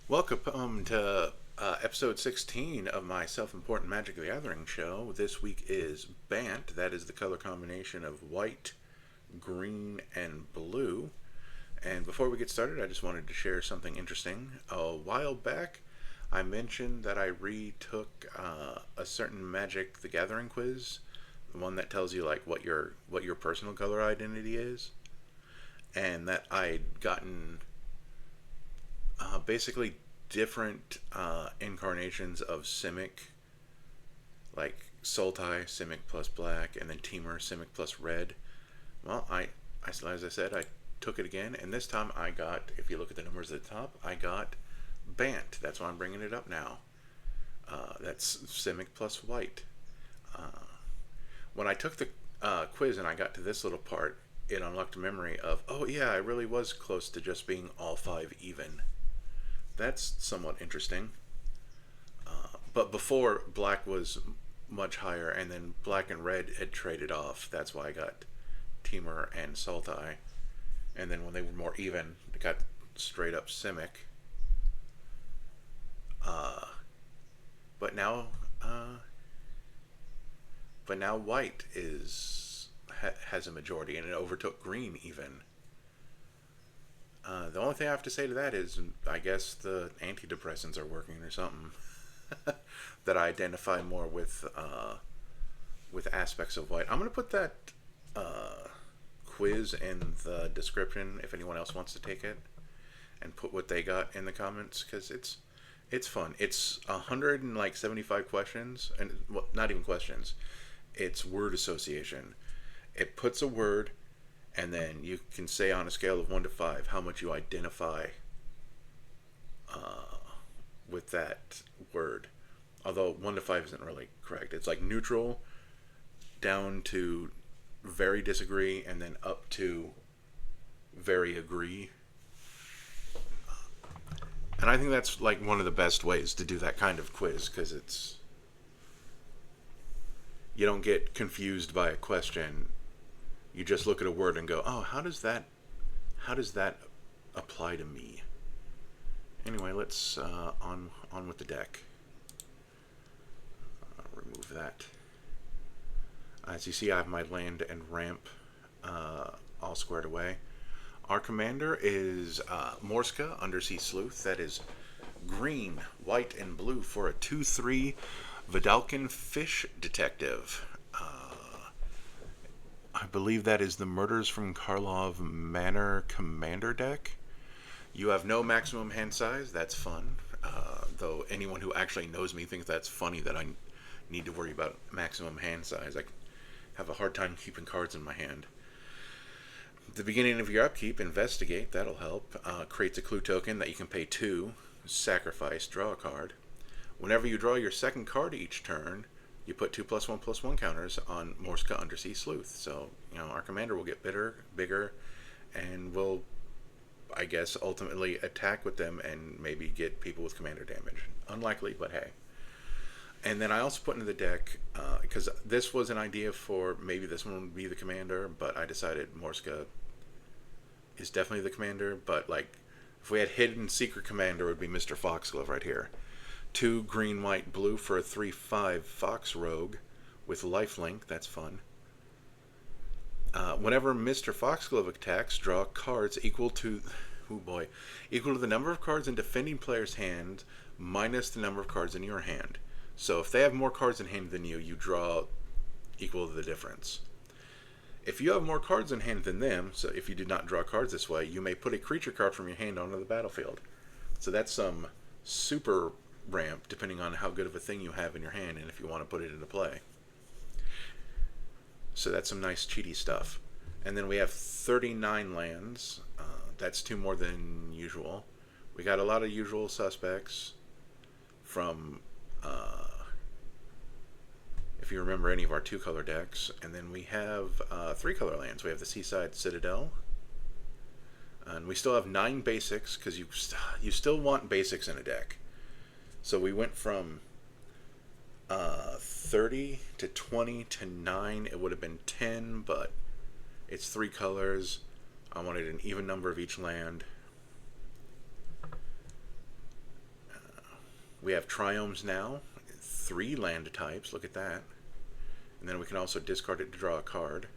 Welcome to episode 16 of my self-important Magic the Gathering show. This week is Bant. That is the color combination of white, green, and blue. And before we get started, I just wanted to share something interesting. A while back, I mentioned that I retook a certain Magic the Gathering quiz, the one that tells you like what your personal color identity is, and that I'd gotten basically different incarnations of Simic, like Sultai, Simic plus black, and then Teamer, Simic plus red. Well, as I said, I took it again, and this time I got, if you look at the numbers at the top, I got Bant. That's why I'm bringing it up now. That's Simic plus white. When I took the quiz and I got to this little part, it unlocked a memory of, oh yeah, I really was close to just being all five even. That's somewhat interesting. But before, black was much higher, and then black and red had traded off. That's why I got Teamer and Sultai. And then when they were more even, it got straight up Simic. Uh, but now, uh, but now white has a majority, and it overtook green even. The only thing I have to say to that is, I guess the antidepressants are working or something. That I identify more with aspects of white. I'm gonna put that uh, quiz in the description if anyone else wants to take it, and put what they got in the comments because it's fun. It's 175 questions, and well, not even questions. It's word association. It puts a word, and then you can say on a scale of 1 to 5 how much you identify uh, with that word. Although 1 to 5 isn't really correct. It's like neutral down to very disagree, and then up to very agree. And I think that's like one of the best ways to do that kind of quiz because you don't get confused by a question. You just look at a word and go, "Oh, how does that apply to me?" Anyway, let's on with the deck. Remove that. As you see, I have my land and ramp all squared away. Our commander is Morska, Undersea Sleuth. That is green, white, and blue for a 2/3 Vidalcan Fish Detective. I believe that is the Murders from Karlov Manor Commander deck. You have no maximum hand size. That's fun. Though anyone who actually knows me thinks that's funny that I need to worry about maximum hand size. I have a hard time keeping cards in my hand. At the beginning of your upkeep, investigate. That'll help. Creates a clue token that you can pay 2, sacrifice, draw a card. Whenever you draw your second card each turn, you put 2+1/+1 counters on Morska Undersea Sleuth. So, our commander will get bigger, and will, I guess, ultimately attack with them and maybe get people with commander damage. Unlikely, but hey. And then I also put into the deck, because this was an idea for maybe this one would be the commander, but I decided Morska is definitely the commander. But like, if we had hidden secret commander, it would be Mr. Foxglove right here. 2 green, white, blue for a 3/5 Fox Rogue with lifelink. That's fun. Whenever Mr. Foxglove attacks, draw cards equal to, oh boy, equal to the number of cards in defending player's hand minus the number of cards in your hand. So if they have more cards in hand than you, you draw equal to the difference. If you have more cards in hand than them, so if you did not draw cards this way, you may put a creature card from your hand onto the battlefield. So that's some super ramp, depending on how good of a thing you have in your hand and if you want to put it into play. So that's some nice cheaty stuff. And then we have 39 lands. That's 2 more than usual. We got a lot of usual suspects from, if you remember any of our 2-color decks. And then we have 3-color lands. We have the Seaside Citadel. And we still have 9 basics, because you still want basics in a deck. So we went from 30 to 20 to 9. It would have been 10, but it's 3 colors. I wanted an even number of each land. We have triomes now, 3 land types, look at that. And then we can also discard it to draw a card.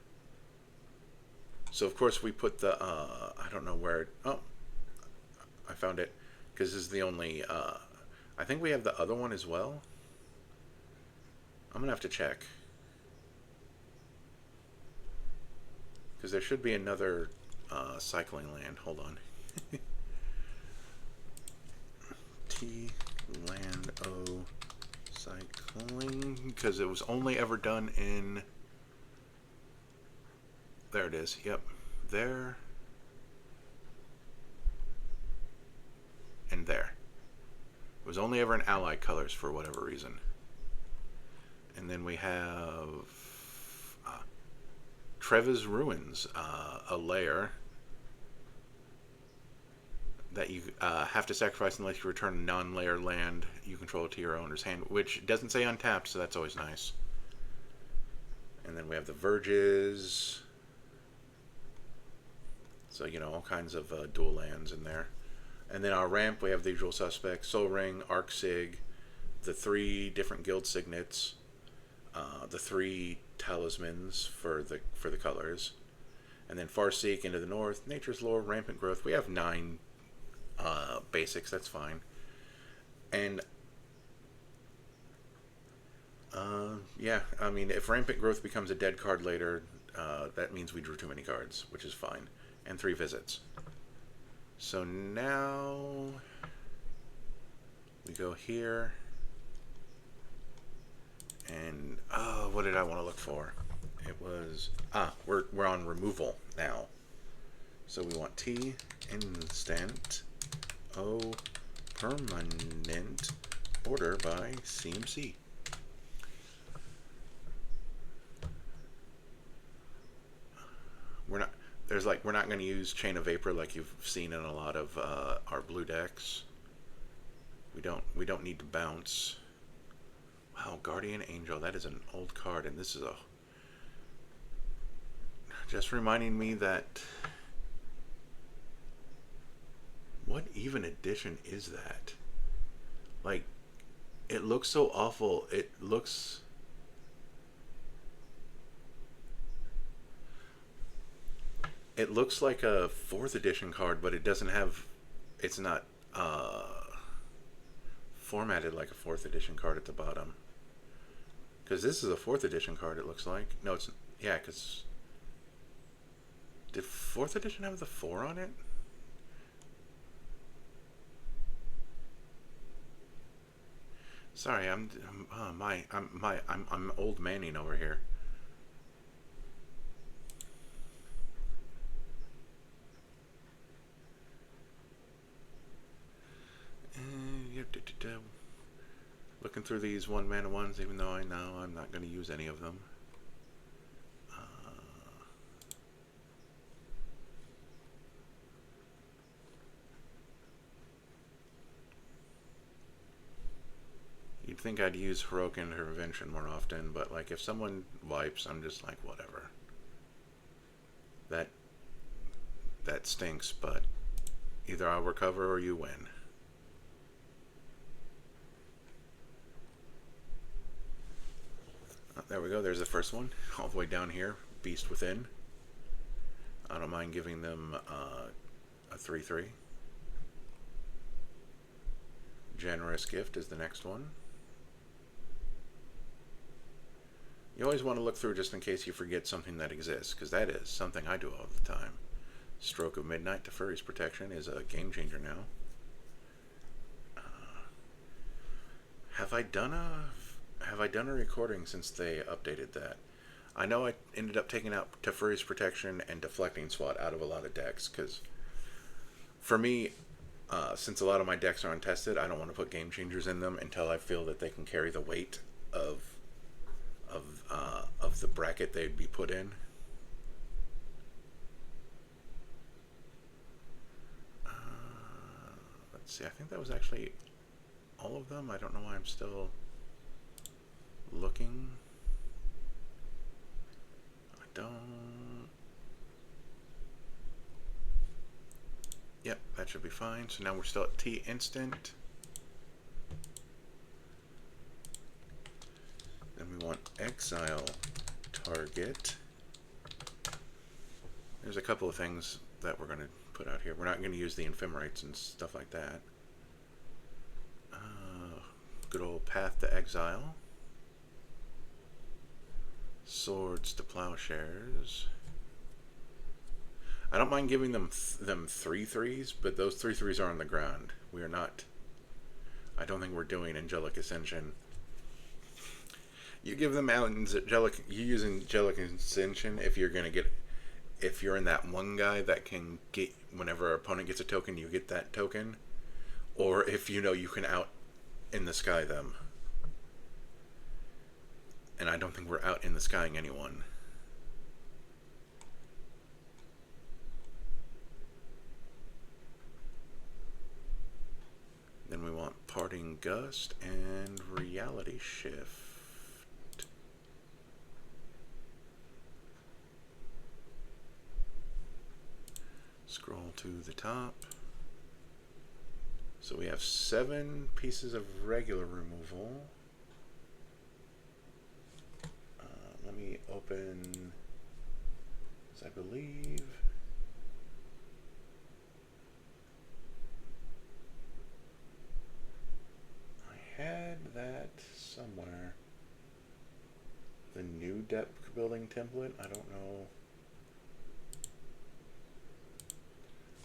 So of course we put the, I don't know where, oh, I found it, because this is the only, I think we have the other one as well. I'm going to have to check. Because there should be another cycling land, hold on. T land O cycling, because it was only ever done in, there it is, yep, there and there. It was only ever in allied colors for whatever reason. And then we have Treva's Ruins, a lair that you have to sacrifice unless you return a non-layer land you control to your owner's hand, which doesn't say untapped, so that's always nice. And then we have the Verges. So, you know, all kinds of dual lands in there. And then our ramp, we have the usual suspects, Soul Ring, Arc Sig, the 3 different guild signets, the 3 talismans for the colors, and then Farseek into the north, Nature's Lore, Rampant Growth. We have 9 basics, that's fine. And yeah, I mean, if Rampant Growth becomes a dead card later, that means we drew too many cards, which is fine. And 3 visits. So now we go here, and what did I want to look for? It was we're on removal now. So we want T instant O permanent order by CMC. We're not going to use Chain of Vapor like you've seen in a lot of our blue decks. We don't need to bounce. Wow, Guardian Angel, that is an old card, and this is just reminding me that, what even edition is that? Like, it looks so awful. It looks like a 4th edition card, but it doesn't have, it's not formatted like a 4th edition card at the bottom. Because this is a 4th edition card, it looks like. No, it's, yeah, because, did 4th edition have the 4 on it? Sorry, I'm old manning over here. Looking through these 1-mana ones, even though I know I'm not going to use any of them. You'd think I'd use Heroic Intervention more often, but like if someone wipes, I'm just like, whatever. That stinks, but either I'll recover or you win. There we go, there's the first one, all the way down here, Beast Within. I don't mind giving them a 3/3. Generous Gift is the next one. You always want to look through just in case you forget something that exists, because that is something I do all the time. Stroke of Midnight to Furry's Protection is a game changer now. Have I done a recording since they updated that? I know I ended up taking out Teferi's Protection and Deflecting Swat out of a lot of decks, because for me, since a lot of my decks are untested, I don't want to put game changers in them until I feel that they can carry the weight of the bracket they'd be put in. Let's see, I think that was actually all of them. I don't know why I'm still looking. I don't. Yep, that should be fine. So now we're still at T instant. Then we want exile target. There's a couple of things that we're going to put out here. We're not going to use the ephemerites and stuff like that. Good old path to exile. Swords to plowshares. I don't mind giving them 3/3s, but those 3/3s are on the ground. We are not. I don't think we're doing Angelic Ascension. You give them out Angelic. You use Angelic Ascension if you're gonna get. If you're in that one guy that can get whenever our opponent gets a token, you get that token, or if you know you can out in the sky them. And I don't think we're out in the skying anyone. Then we want Parting Gust and Reality Shift. Scroll to the top. So we have 7 pieces of regular removal. Let me open, as I believe, I had that somewhere. The new deck building template, I don't know.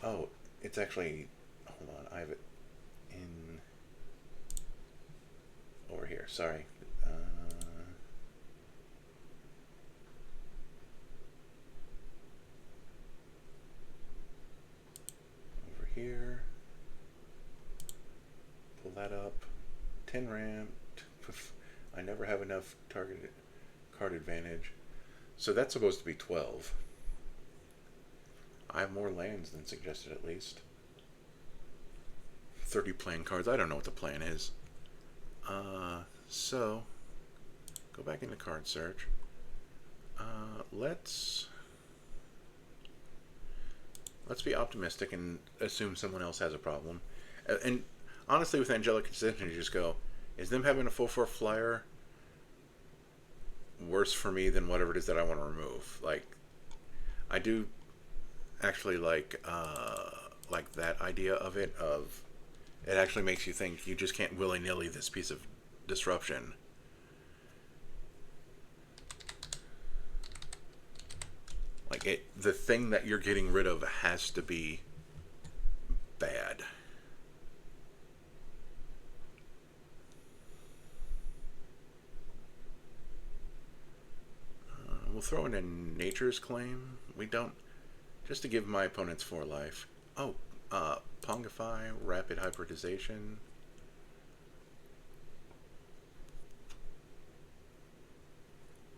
Oh, it's actually, hold on, I have it in, over here, sorry. Over here. Pull that up. 10 ramp. I never have enough target card advantage. So that's supposed to be 12. I have more lands than suggested at least. 30 plan cards. I don't know what the plan is. So go back into card search. Let's be optimistic and assume someone else has a problem. And honestly, with Angelic Ascension, you just go, is them having a 4/4 flyer worse for me than whatever it is that I want to remove? Like, I do actually like that idea of it. Of it actually makes you think you just can't willy-nilly this piece of disruption. Like the thing that you're getting rid of has to be bad. We'll throw in a Nature's Claim. We don't, just to give my opponents 4 life. Oh, Pongify, Rapid Hybridization.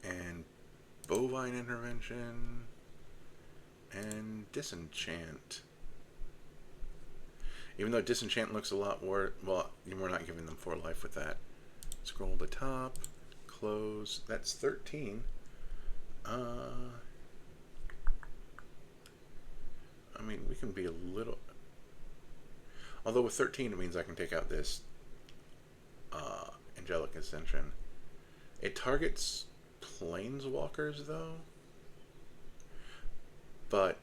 And Bovine Intervention. And Disenchant. Even though Disenchant looks a lot worse, well, we're not giving them 4 life with that. Scroll to top, close. That's 13. I mean, we can be a little. Although with 13, it means I can take out this Angelic Ascension. It targets Planeswalkers, though. But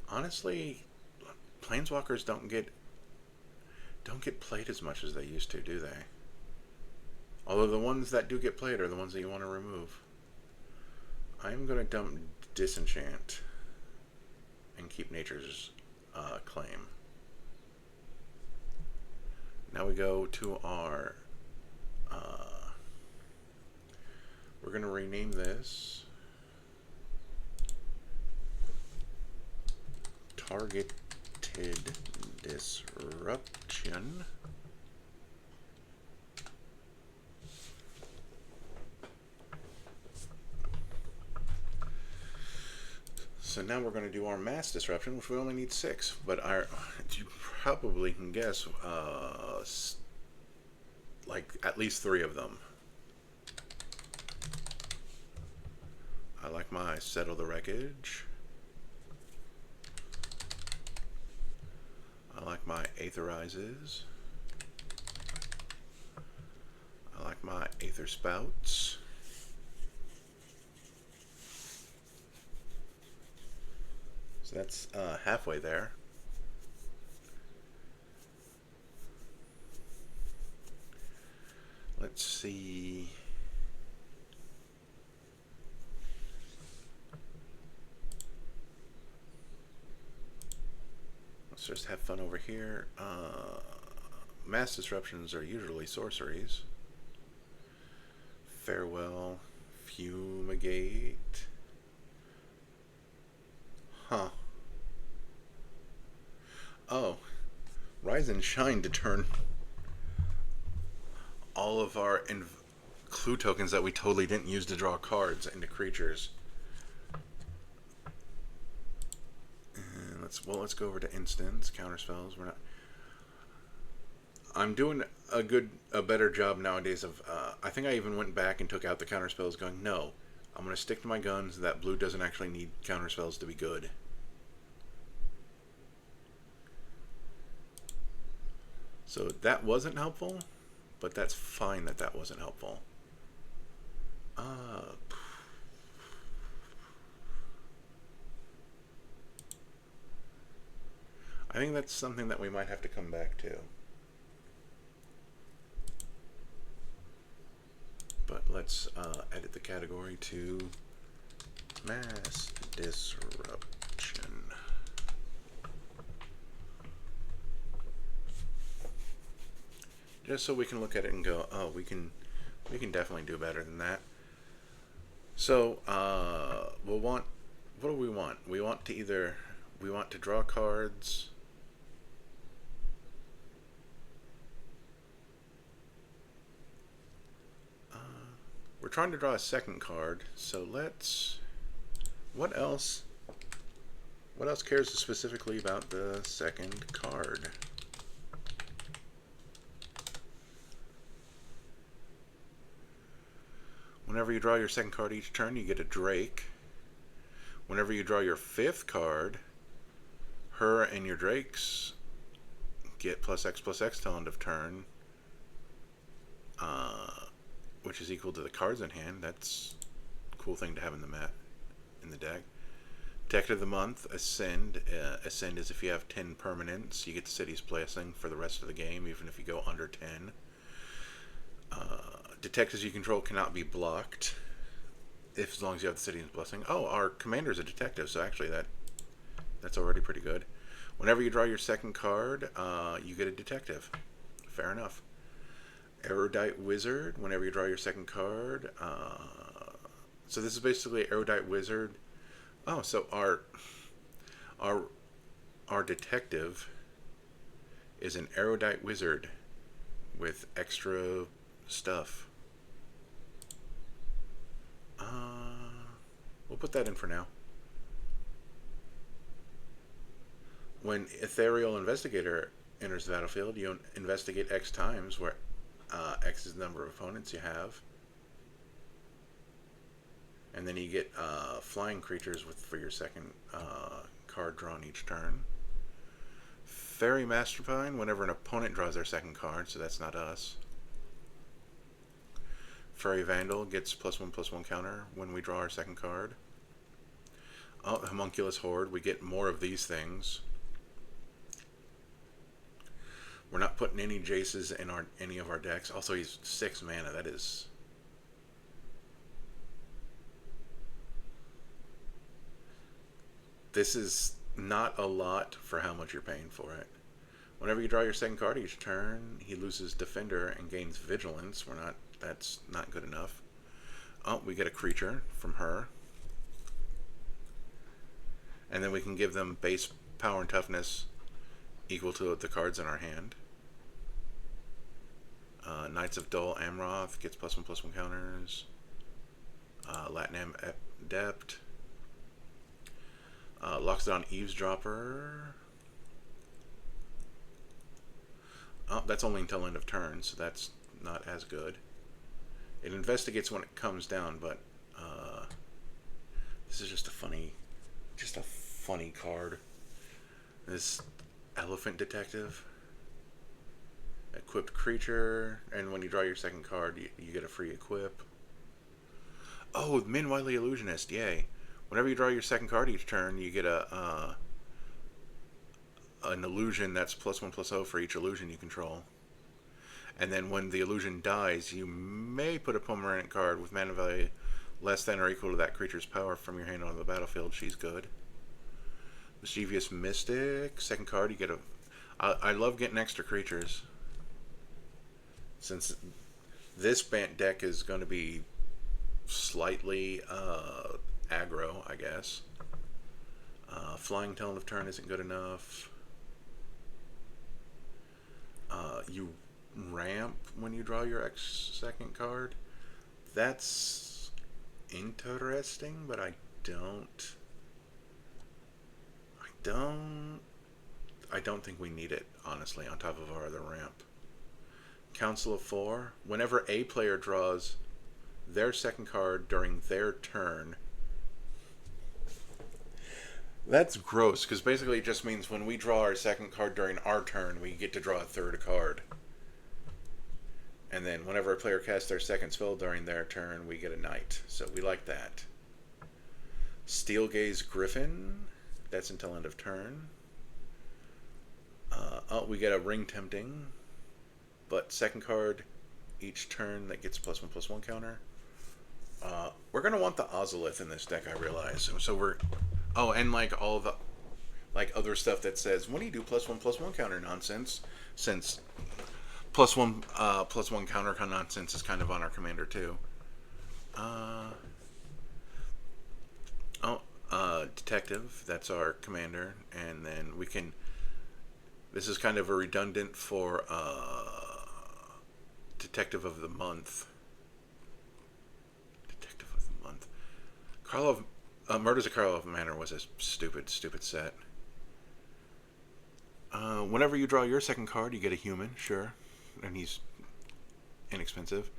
honestly, Planeswalkers don't get played as much as they used to, do they? Although the ones that do get played are the ones that you want to remove. I'm going to dump Disenchant and keep Nature's Claim. Now we go to our... we're going to rename this Targeted Disruption. So now we're going to do our mass disruption, which we only need 6. But you probably can guess, like at least 3 of them. I like my Settle the Wreckage. I like my Aetherizes. my Aether Spouts. So that's halfway there. Let's see. Let's just have fun over here. Mass disruptions are usually sorceries. Farewell, fumigate. Huh. Oh, rise and shine to turn all of our clue tokens that we totally didn't use to draw cards into creatures. And let's go over to instants, counterspells. We're not. I'm doing a better job nowadays of. I think I even went back and took out the counterspells, going, no, I'm going to stick to my guns. That blue doesn't actually need counterspells to be good. So that wasn't helpful, but that's fine that that wasn't helpful. I think that's something that we might have to come back to. But let's edit the category to mass disruption. Just so we can look at it and go, oh, we can definitely do better than that. So we'll want, what do we want? We want to draw cards. We're trying to draw a second card, so let's. What else cares specifically about the second card? Whenever you draw your second card each turn, you get a Drake. Whenever you draw your fifth card, her and your Drakes get +X till end of turn, which is equal to the cards in hand. That's a cool thing to have in the deck. Deck of the month, Ascend. Ascend is if you have 10 permanents, you get the City's Blessing for the rest of the game, even if you go under 10. Detectives you control cannot be blocked, as long as you have the City's Blessing. Oh, our commander's a detective, so actually that's already pretty good. Whenever you draw your second card, you get a detective. Fair enough. Erudite Wizard. Whenever you draw your second card, so this is basically Erudite Wizard. Oh, so our detective is an Erudite Wizard with extra stuff. We'll put that in for now. When Ethereal Investigator enters the battlefield, you investigate X times, where X is the number of opponents you have. And then you get flying creatures for your second card drawn each turn. Fairy Mastermind, whenever an opponent draws their second card, so that's not us. Fairy Vandal gets +1/+1 counter when we draw our second card. Oh, Homunculus Horde, we get more of these things. We're not putting any Jaces in any of our decks. Also, he's 6 mana. That is. This is not a lot for how much you're paying for it. Whenever you draw your second card each turn, he loses Defender and gains Vigilance. That's not good enough. Oh, we get a creature from her. And then we can give them base power and toughness equal to the cards in our hand. Knights of Dol Amroth gets +1/+1 counters. Latinam Adept. Loxodon Eavesdropper. Oh, that's only until end of turn, so that's not as good. It investigates when it comes down, but this is just a funny card. This Elephant Detective. Equipped creature, and when you draw your second card, you get a free equip. Oh, Min Wily Illusionist, yay. Whenever you draw your second card each turn, you get an illusion that's +1/+0 for each illusion you control. And then when the illusion dies, you may put a permanent card with mana value less than or equal to that creature's power from your hand on the battlefield. She's good. Mischievous Mystic, second card, you get a... I love getting extra creatures. Since this deck is going to be slightly aggro, I guess. Flying Talent of Turn isn't good enough. You ramp when you draw your second card. That's interesting, but I don't think we need it, honestly, on top of our other ramp. Council of Four. Whenever a player draws their second card during their turn. That's gross, because basically it just means when we draw our second card during our turn, we get to draw a third card. And then whenever a player casts their second spell during their turn, we get a knight. So we like that. Steelgaze Griffin. That's until end of turn. We get a Ring Tempting. But second card each turn that gets +1/+1 counter. We're going to want the Ozolith in this deck, I realize. So we're... Oh, and like all the... Like other stuff that says, when do you do +1/+1 counter nonsense? Since +1/+1 counter nonsense is kind of on our commander too. Detective, that's our commander. And then we can... This is kind of a redundant for Detective of the Month. Detective of the Month. Karlov, Murders of Karlov Manor was a stupid set. Whenever you draw your second card, you get a human, sure. And he's inexpensive.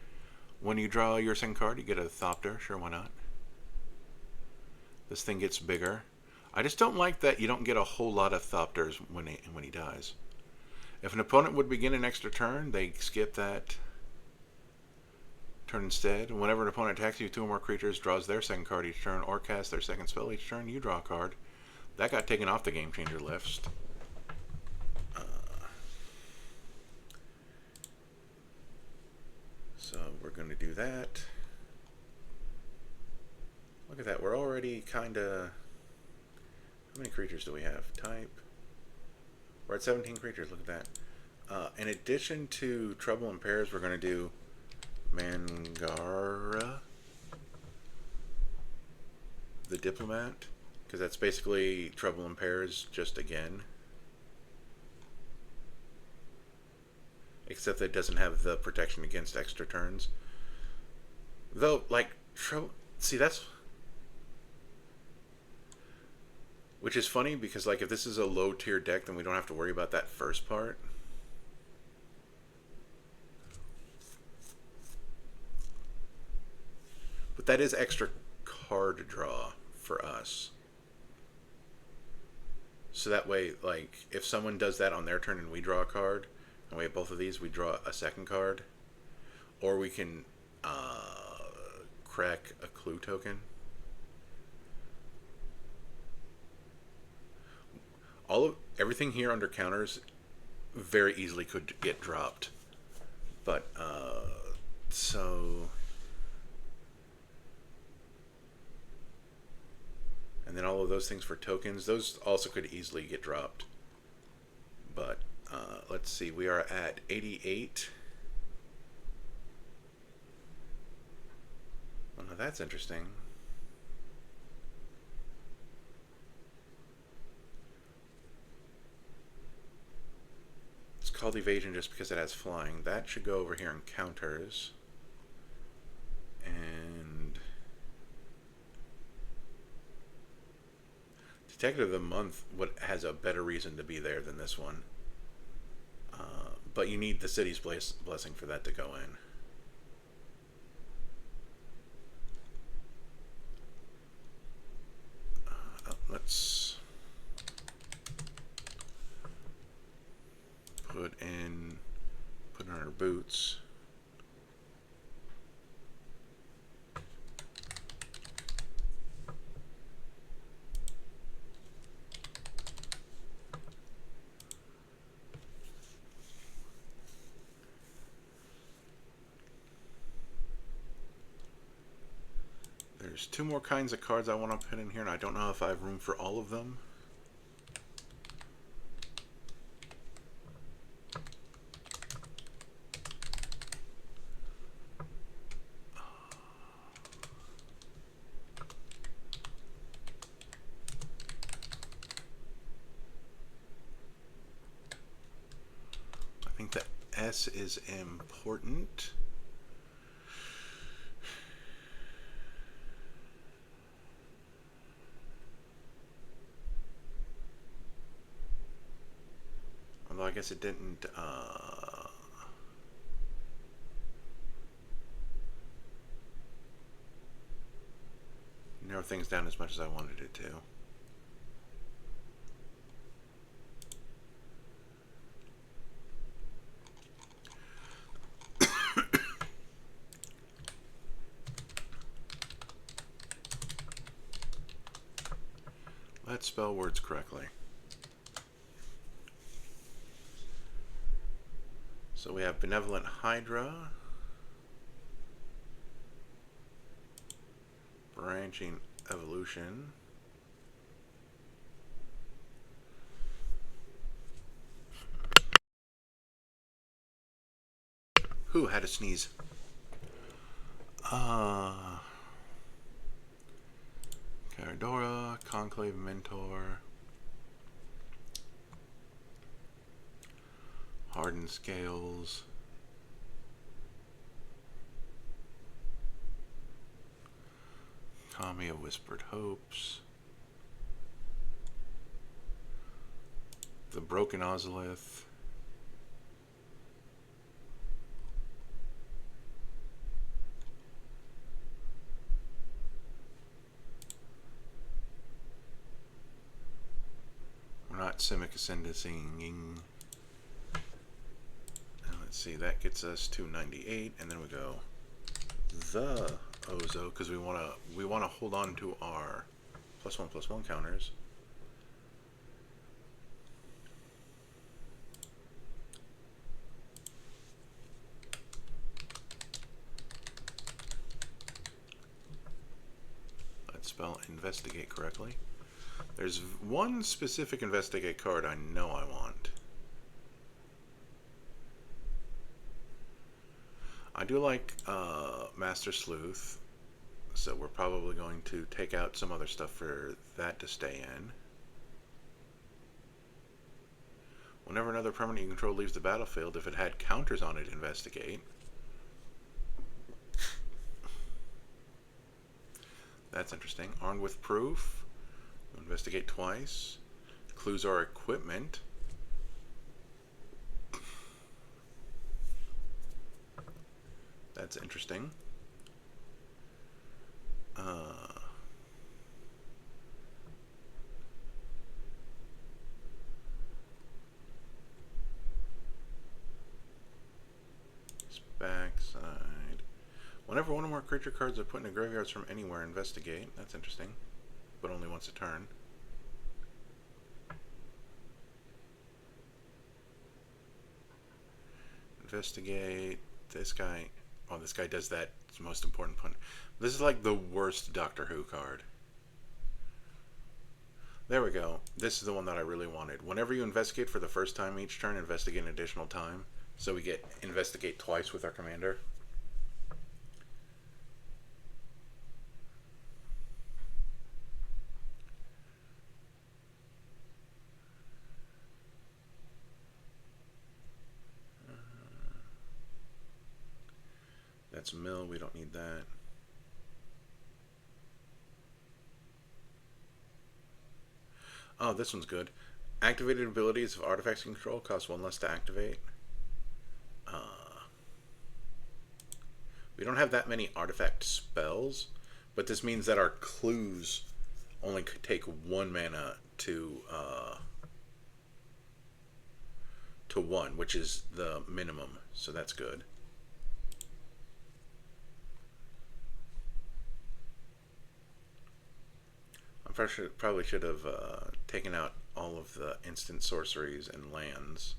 When you draw your second card, you get a Thopter, sure, why not? This thing gets bigger. I just don't like that you don't get a whole lot of Thopters when he dies. If an opponent would begin an extra turn, they skip that turn instead. Whenever an opponent attacks you, 2 or more creatures draws their second card each turn or casts their second spell each turn, you draw a card. That got taken off the Game Changer list. So we're going to do that. Look at that. We're already kind of... How many creatures do we have? Type. We're at 17 creatures. Look at that. In addition to Trouble in Pairs, we're going to do Mangara, the Diplomat, because that's basically Trouble in Pairs just again. Except that it doesn't have the protection against extra turns. Though, like, see, that's... Which is funny, because, like, if this is a low-tier deck, then we don't have to worry about that first part. But that is extra card draw for us. So that way, like, if someone does that on their turn and we draw a card, and we have both of these, we draw a second card. Or we can crack a clue token. Everything here under counters very easily could get dropped. But, so... And then all of those things for tokens, those also could easily get dropped. But, let's see, we are at 88. Well, now that's interesting. It's called evasion just because it has flying. That should go over here in counters. And... Detective of the Month has a better reason to be there than this one. But you need the city's blessing for that to go in. Let's put in our boots. There's two more kinds of cards I want to put in here, and I don't know if I have room for all of them. I think the S is important. Although I guess it didn't narrow things down as much as I wanted it to. Let's spell words correctly. So we have Benevolent Hydra, Branching Evolution, who had a sneeze? Caradora, Conclave Mentor, Hardened Scales, Kami of Whispered Hopes, the Broken Ozolith, we're not Simic Ascendancy. Let's see, that gets us to 98, and then we go the Ozo because we want to hold on to our +1/+1 counters. Let's spell investigate correctly. There's one specific investigate card I know I want. I do like Master Sleuth, so we're probably going to take out some other stuff for that to stay in. Whenever another permanent you control leaves the battlefield, if it had counters on it, investigate. That's interesting. Armed with proof, investigate twice. Clues are equipment. That's interesting. Backside. Whenever one or more creature cards are put into graveyards from anywhere, investigate. That's interesting, but only once a turn. Investigate. This guy. Oh, this guy does that. It's the most important point. This is like the worst Doctor Who card. There we go. This is the one that I really wanted. Whenever you investigate for the first time each turn, investigate an additional time. So we get investigate twice with our commander. That's mill. We don't need that. Oh, this one's good. Activated abilities of artifacts you control cost one less to activate. We don't have that many artifact spells, but this means that our clues only could take 1 mana to to 1, which is the minimum, so that's good. I probably should have taken out all of the instant sorceries and lands.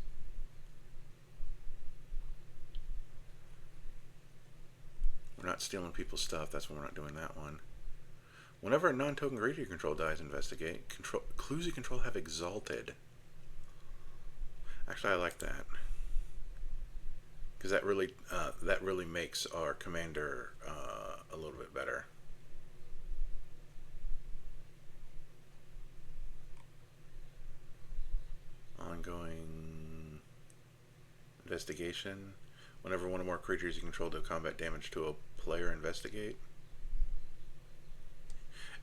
We're not stealing people's stuff, that's why we're not doing that one. Whenever a non-token creature you control dies, investigate. Clues you control have exalted. Actually, I like that. Because that really makes our commander a little bit better. Ongoing investigation. Whenever one or more creatures you control do combat damage to a player, investigate.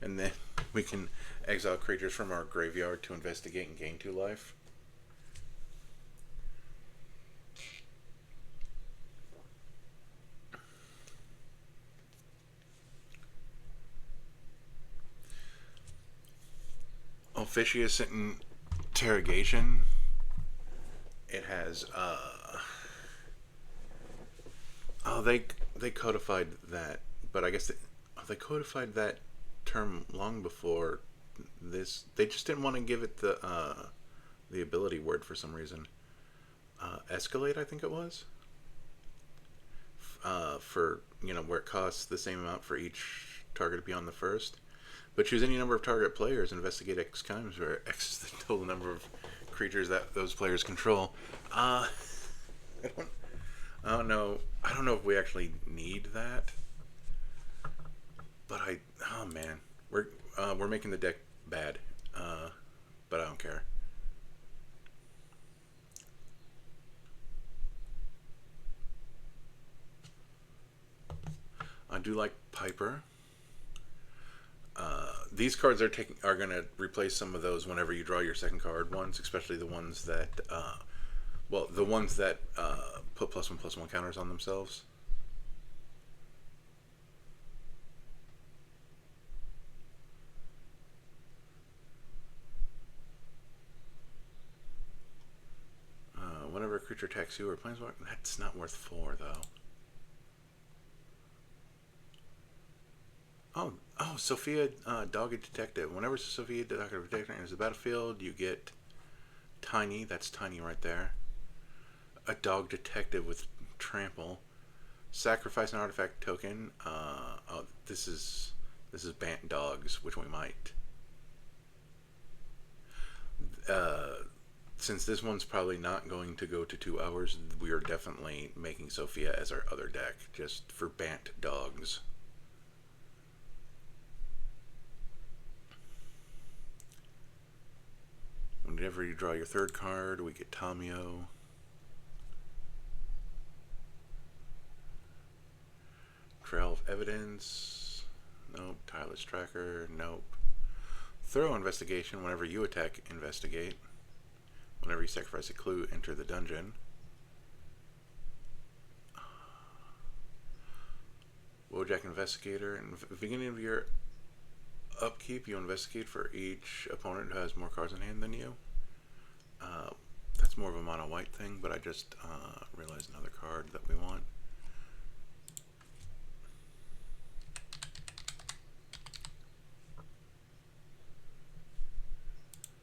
And then we can exile creatures from our graveyard to investigate and gain 2 life. Officious interrogation. It has they codified that, but I guess they codified that term long before this. They just didn't want to give it the ability word for some reason. Escalate, I think it was. For where it costs the same amount for each target beyond the first. But choose any number of target players, investigate X times, where X is the total number of creatures that those players control. I don't know. I don't know if we actually need that. But oh man, we're making the deck bad. But I don't care. I do like Piper. These cards are going to replace some of those whenever you draw your second card ones, especially the ones that, the ones that put +1/+1 counters on themselves. Whenever a creature attacks you or planeswalker, that's not worth 4 though. Oh, Sophia, Dogged Detective. Whenever Sophia, Dogged Detective enters the battlefield, you get Tiny. That's Tiny right there. A Dog Detective with Trample. Sacrifice an artifact token. This is Bant Dogs, which we might. Since this one's probably not going to go to 2 hours, we are definitely making Sophia as our other deck, just for Bant Dogs. Whenever you draw your third card, we get Tamio. Trail of Evidence. Nope. Tireless Tracker. Nope. Thorough Investigation. Whenever you attack, investigate. Whenever you sacrifice a clue, enter the dungeon. Wojak Investigator. In the beginning of your upkeep, you investigate for each opponent who has more cards in hand than you. That's more of a mono white thing, but I just realized another card that we want.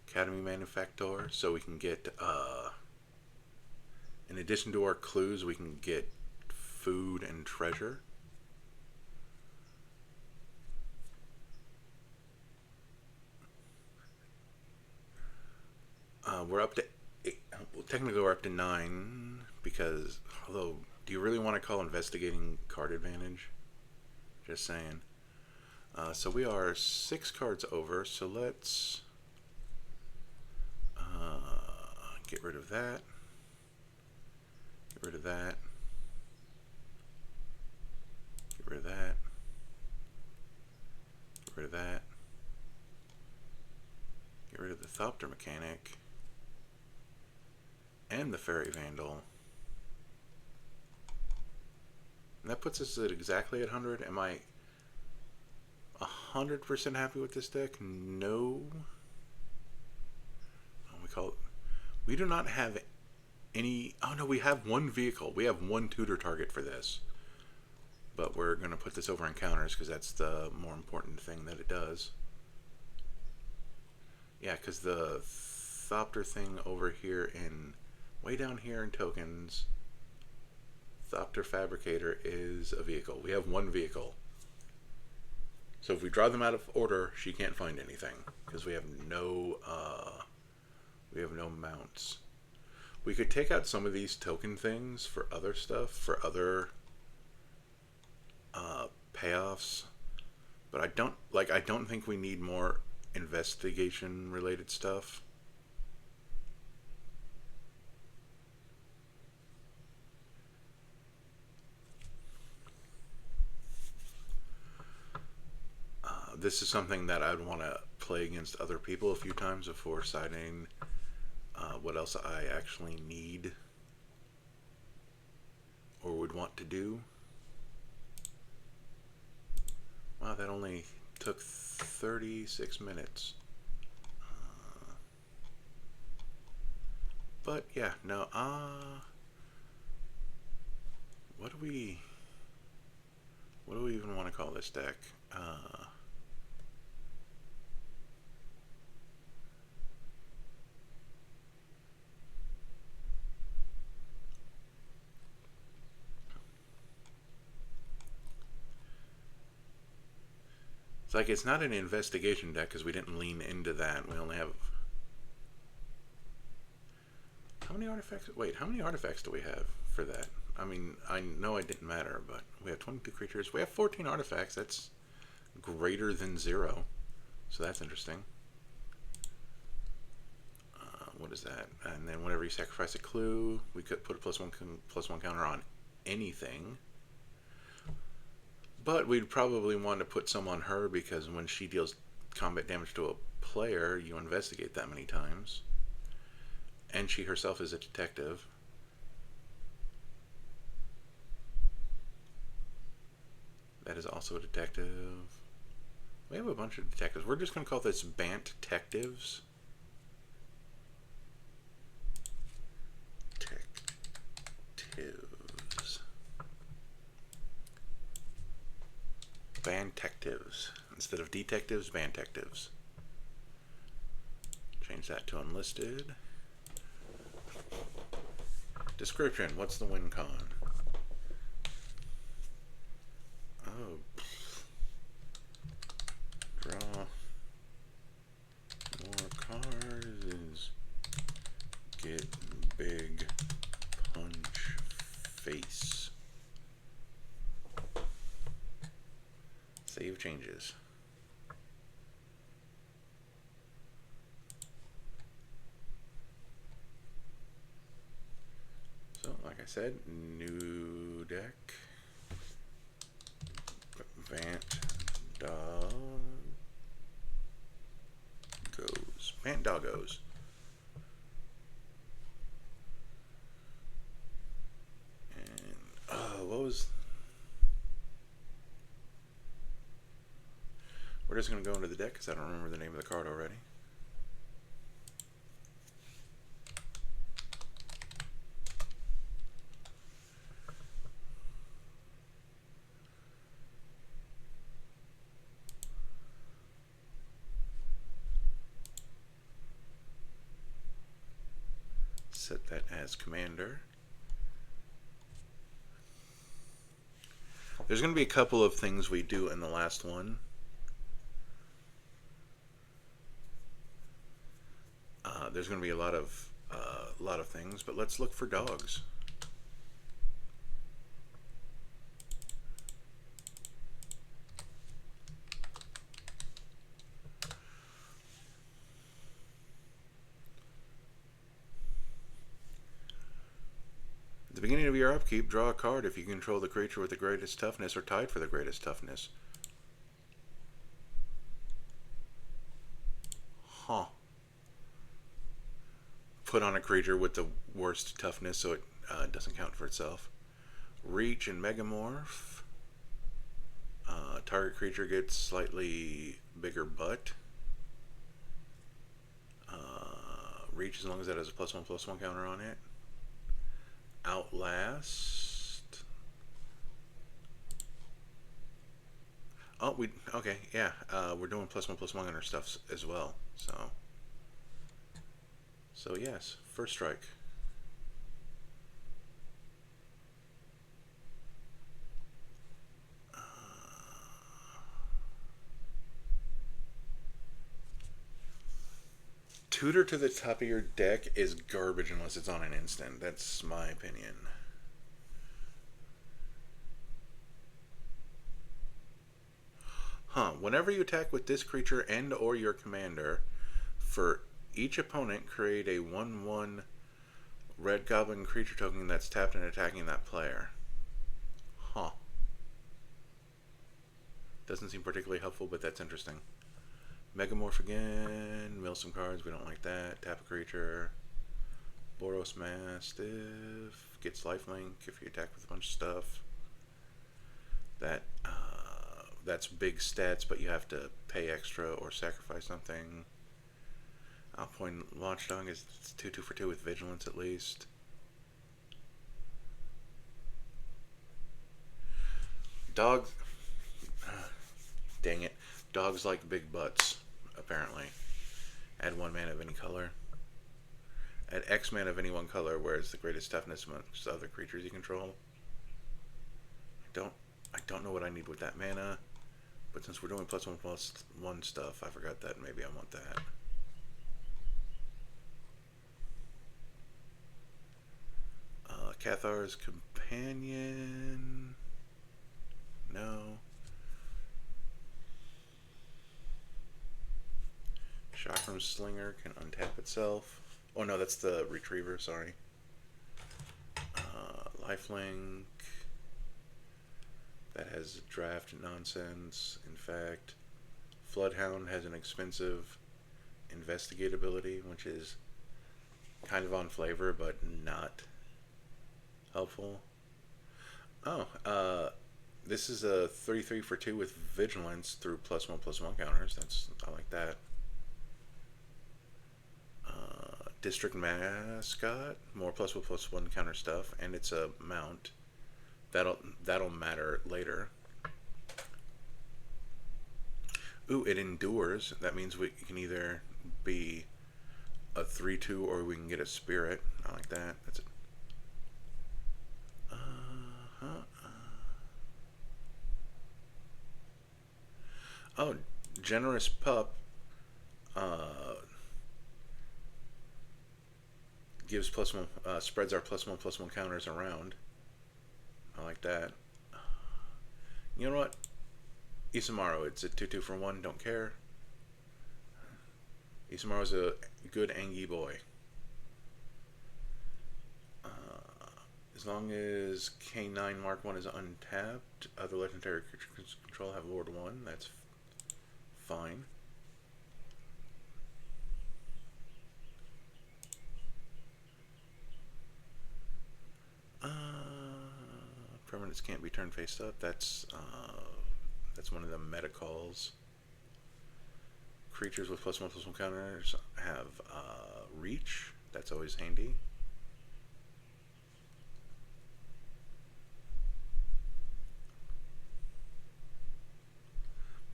Academy Manufactor, so we can get, in addition to our clues, we can get food and treasure. We're up to 8. Well, technically we're up to 9 because, although, do you really want to call investigating card advantage? Just saying. So we are 6 cards over, so let's get rid of that. Get rid of that. Get rid of that. Get rid of that. Get rid of the Sculptor mechanic. And the Fairy Vandal. And that puts us at exactly at 100. Am I 100% happy with this deck? No. We do not have any... Oh, no, we have one vehicle. We have one tutor target for this. But we're going to put this over encounters because that's the more important thing that it does. Yeah, because the Thopter thing over here in... Way down here in tokens, Thopter Fabricator is a vehicle. We have one vehicle. So if we draw them out of order, she can't find anything because we have no mounts. We could take out some of these token things for other stuff, for other payoffs, but I don't think we need more investigation related stuff. This is something that I'd want to play against other people a few times before deciding what else I actually need or would want to do. Wow, that only took 36 minutes. But yeah, no, what do we even want to call this deck? It's like, it's not an investigation deck because we didn't lean into that. We only have... How many artifacts? Wait, how many artifacts do we have for that? I mean, I know it didn't matter, but we have 22 creatures. We have 14 artifacts. That's greater than 0. So that's interesting. What is that? And then whenever you sacrifice a clue, we could put a +1 counter on anything. But we'd probably want to put some on her because when she deals combat damage to a player, you investigate that many times. And she herself is a detective. That is also a detective. We have a bunch of detectives. We're just going to call this Bant Detectives. Bantectives. Instead of detectives, bantectives. Change that to unlisted. Description. What's the win con? Oh. Draw more cards. Get big punch face. Save changes. So, like I said, new deck. Vant Dog goes. Vant Doggos. And what was... We're just going to go into the deck because I don't remember the name of the card already. Set that as commander. There's going to be a couple of things we do in the last one. There's going to be a lot of things, but let's look for dogs. At the beginning of your upkeep, draw a card if you control the creature with the greatest toughness or tied for the greatest toughness. Huh. Put on a creature with the worst toughness so it doesn't count for itself. Reach and Megamorph. Target creature gets slightly bigger butt. Reach as long as that has a +1/+1 counter on it. Outlast. Oh, okay, yeah. We're doing +1/+1 on our stuff as well. So yes, first strike. Tutor to the top of your deck is garbage unless it's on an instant. That's my opinion. Huh. Whenever you attack with this creature and or your commander, for each opponent, create a 1/1 red goblin creature token that's tapped and attacking that player. Huh. Doesn't seem particularly helpful, but that's interesting. Megamorph again. Mill some cards. We don't like that. Tap a creature. Boros Mastiff. Gets lifelink if you attack with a bunch of stuff. That's big stats, but you have to pay extra or sacrifice something. Alpoint Watchdog is 2/2 for 2 with Vigilance at least. Dogs. Dang it. Dogs like big butts, apparently. Add 1 mana of any color. Add X mana of any one color, where it's the greatest toughness amongst other creatures you control. I don't know what I need with that mana, but since we're doing +1/+1 stuff, I forgot that maybe I want that. Cathar's Companion. No. Chakram Slinger can untap itself. Oh no, that's the Retriever, sorry. Lifelink. That has draft nonsense. In fact, Floodhound has an expensive investigate ability, which is kind of on flavor, but not helpful. Oh, this is a 33 for 2 with Vigilance through +1/+1 counters. I like that. District Mascot, more +1/+1 counter stuff, and it's a mount. That'll matter later. Ooh, it endures. That means we can either be a 3/2 or we can get a spirit. I like that. That's it. Oh, Generous Pup gives +1, spreads our +1/+1 counters around. I like that. You know what? Isamaru, it's a 2/2 for 1, don't care. Isamaru's a good Angie boy. As long as K9 Mark 1 is untapped, other legendary creatures control have Lord 1, that's fine. Permanents can't be turned face up. That's one of the meta calls. Creatures with +1/+1 counters have reach. That's always handy.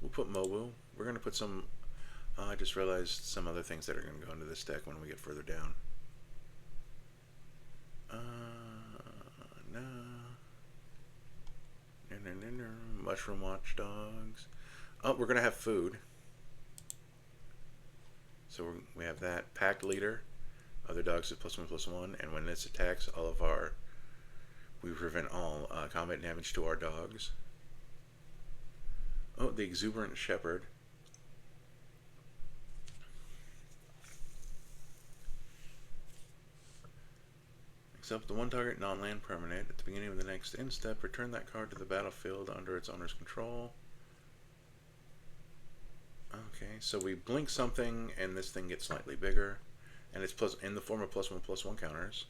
We'll put Mobu. We're going to put some... I just realized some other things that are going to go into this deck when we get further down. No. Mushroom Watchdogs. Oh, we're going to have food. So we have that. Pack Leader. Other dogs with +1/+1. And when this attacks, we prevent all combat damage to our dogs. Oh, the Exuberant Shepherd. Except the one target non-land permanent. At the beginning of the next end step, return that card to the battlefield under its owner's control. Okay, so we blink something, and this thing gets slightly bigger, and it's in the form of +1/+1 counters.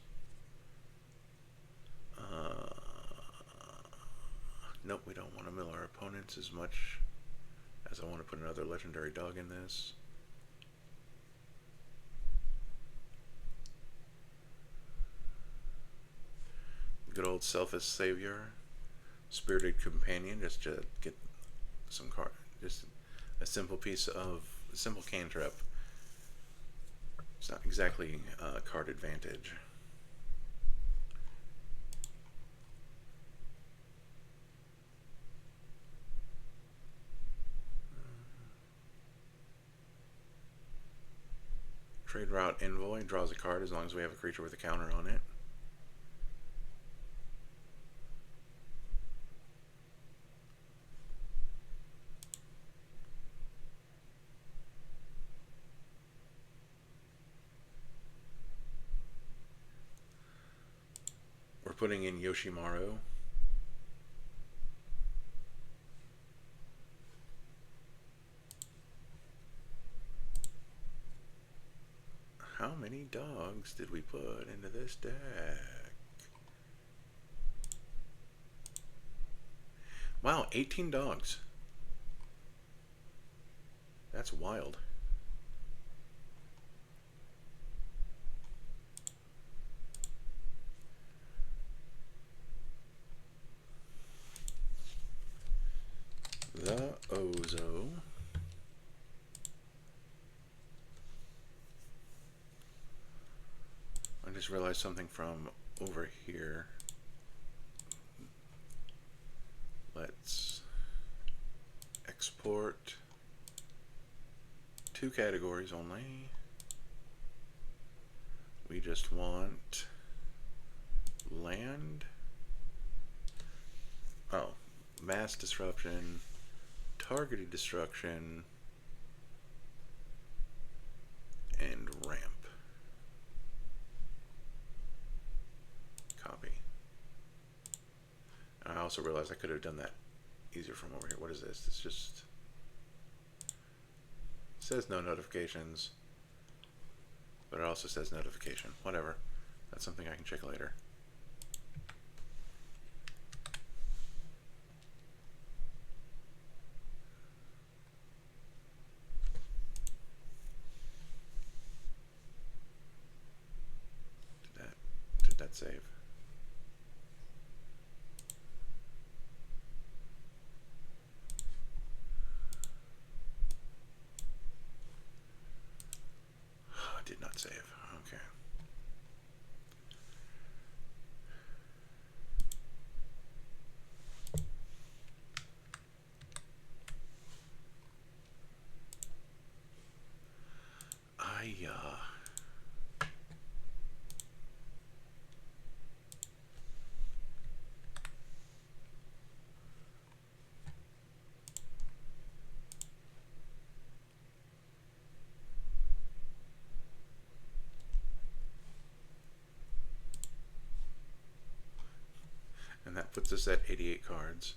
Nope, we don't want to mill our opponents as much as I want to put another legendary dog in this. Good old selfish savior. Spirited companion, just to get some card. Just a simple piece of a simple cantrip. It's not exactly card advantage. Trade route envoy draws a card as long as we have a creature with a counter on it. We're putting in Yoshimaru. How many dogs did we put into this deck? Wow, 18 dogs. That's wild. The Ozo. I just realized something from over here. Let's export 2 categories only. We just want land. Oh, mass disruption, targeted destruction, and ramp. Copy. I also realized I could have done that easier from over here. What is this? It's just says no notifications, but it also says notification. Whatever. That's something I can check later. Did that save? Did not save. Okay. And that puts us at 88 cards.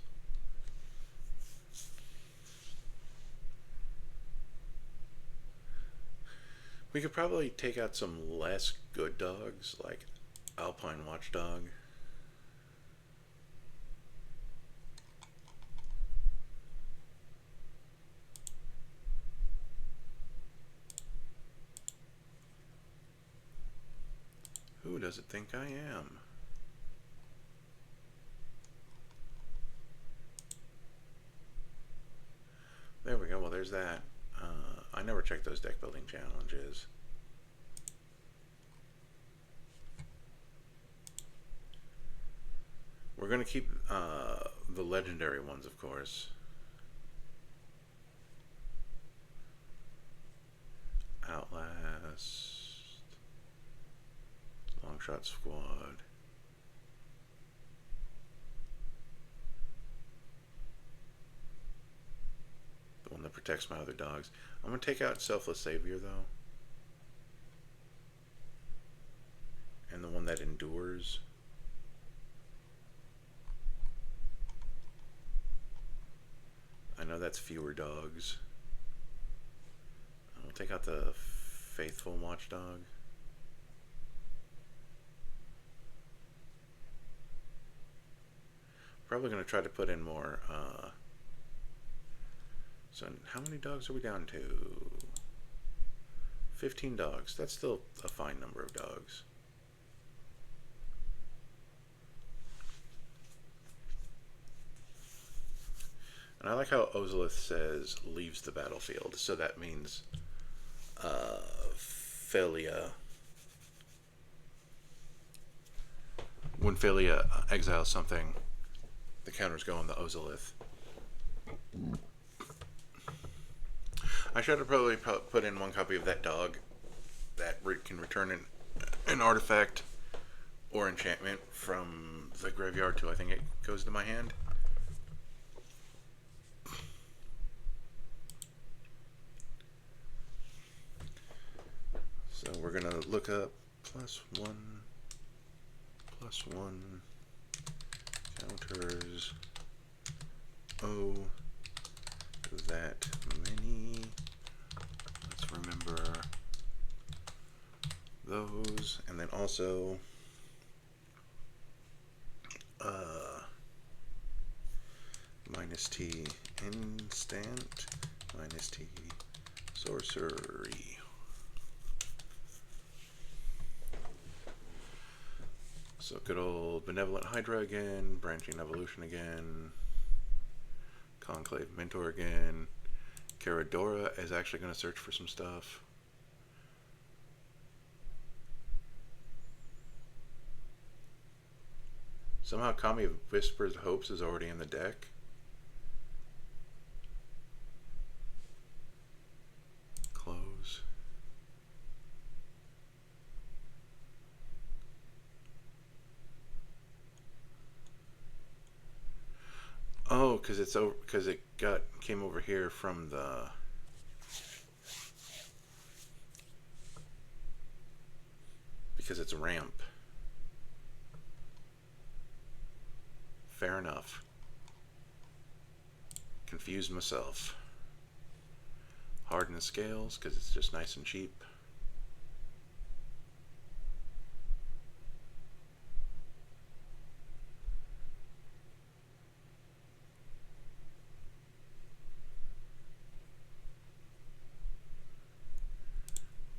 We could probably take out some less good dogs, like Alpine Watchdog. Who does it think I am? There we go. Well, there's that. I never checked those deck building challenges. We're going to keep the legendary ones, of course. Outlast. Longshot Squad. The one that protects my other dogs. I'm going to take out Selfless Savior, though. And the one that endures. I know that's fewer dogs. We'll take out the Faithful Watchdog. Probably going to try to put in more. So how many dogs are we down to? 15 dogs. That's still a fine number of dogs. And I like how Ozolith says leaves the battlefield. So that means Philia. When Philia exiles something, the counters go on the Ozolith. I should have probably put in one copy of that dog that can return an artifact or enchantment from the graveyard to, I think it goes to my hand. So we're going to look up +1 counters that many. Let's remember those. And then also -T instant, -T sorcery. So good old Benevolent Hydra again, Branching Evolution again, Conclave Mentor again. Caradora is actually going to search for some stuff. Somehow Kami of Whisper's Hopes is already in the deck. Close. Oh, because it's over, because it came over here from the because it's a ramp. Fair enough. Confused myself. Harden the scales because it's just nice and cheap.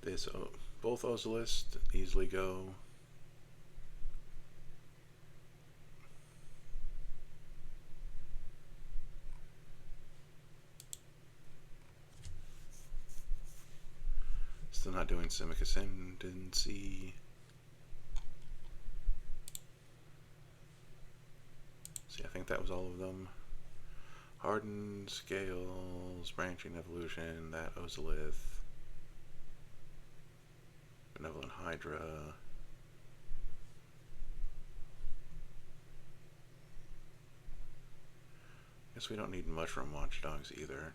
This both Ozoliths easily go. Still not doing Simic Ascendancy. See, I think that was all of them. Hardened Scales, Branching Evolution, that Ozolith, Benevolent Hydra. Guess we don't need Mushroom Watchdogs either.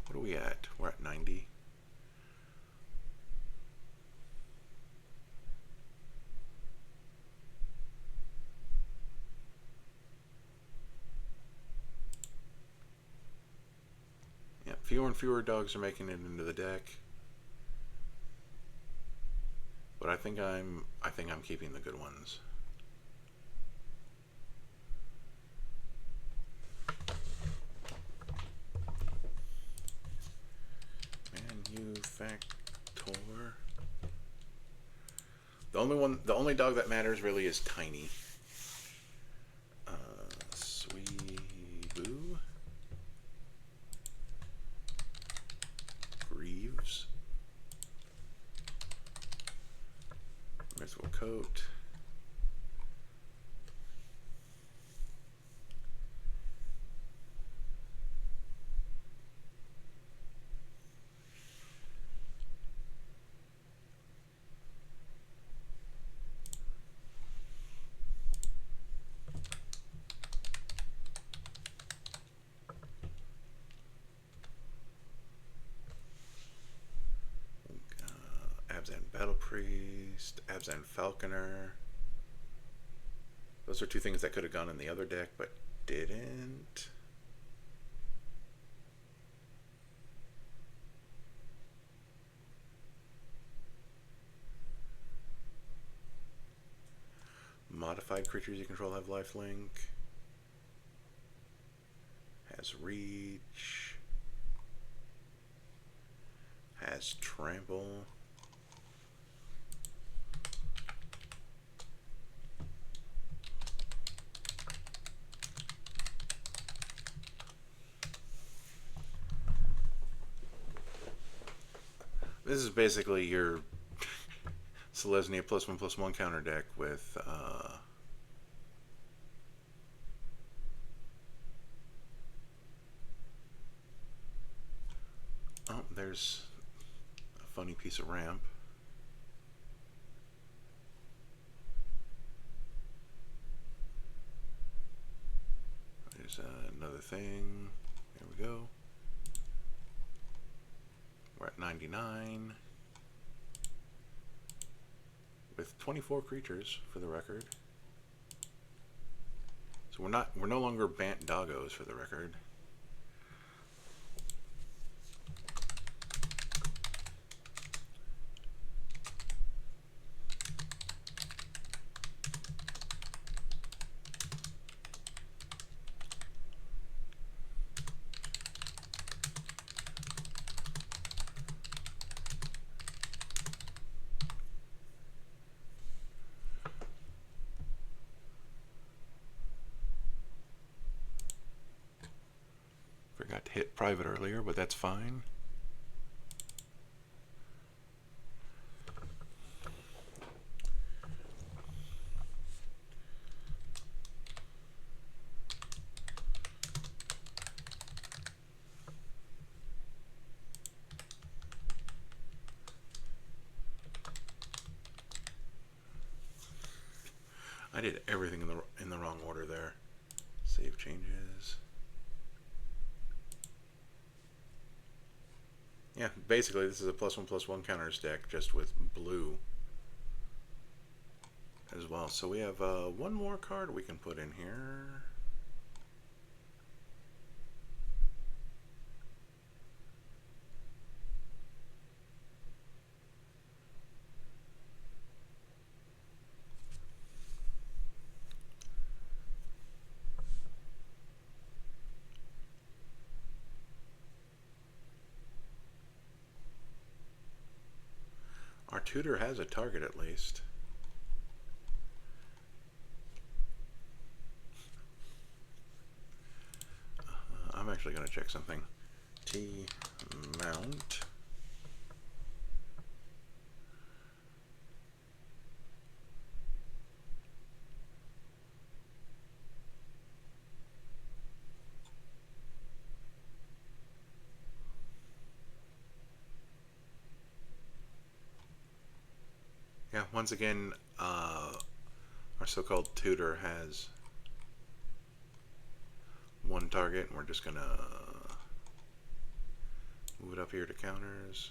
What are we at? We're at 90. Yeah, fewer and fewer dogs are making it into the deck. But I think I'm keeping the good ones. Manufactor. The only dog that matters really is Tiny. Sweeboo. Greaves. Merciful Coat. Abzan Battle Priest, Abzan Falconer. Those are two things that could have gone in the other deck, but didn't. Modified creatures you control have lifelink. Has reach. Has trample. This is basically your Selesnya +1/+1 counter deck with oh, there's a funny piece of ramp. There's another thing. There we go. We're at 99 with 24 creatures for the record. So we're no longer Bant Doggos for the record. Forgot to hit private earlier, but that's fine. I did everything in the wrong order there. Save changes. Yeah, basically this is a +1/+1 counters deck just with blue as well. So we have one more card we can put in here. Our tutor has a target at least. I'm actually going to check something. T mount. Yeah, once again, our so-called tutor has one target, and we're just gonna move it up here to counters.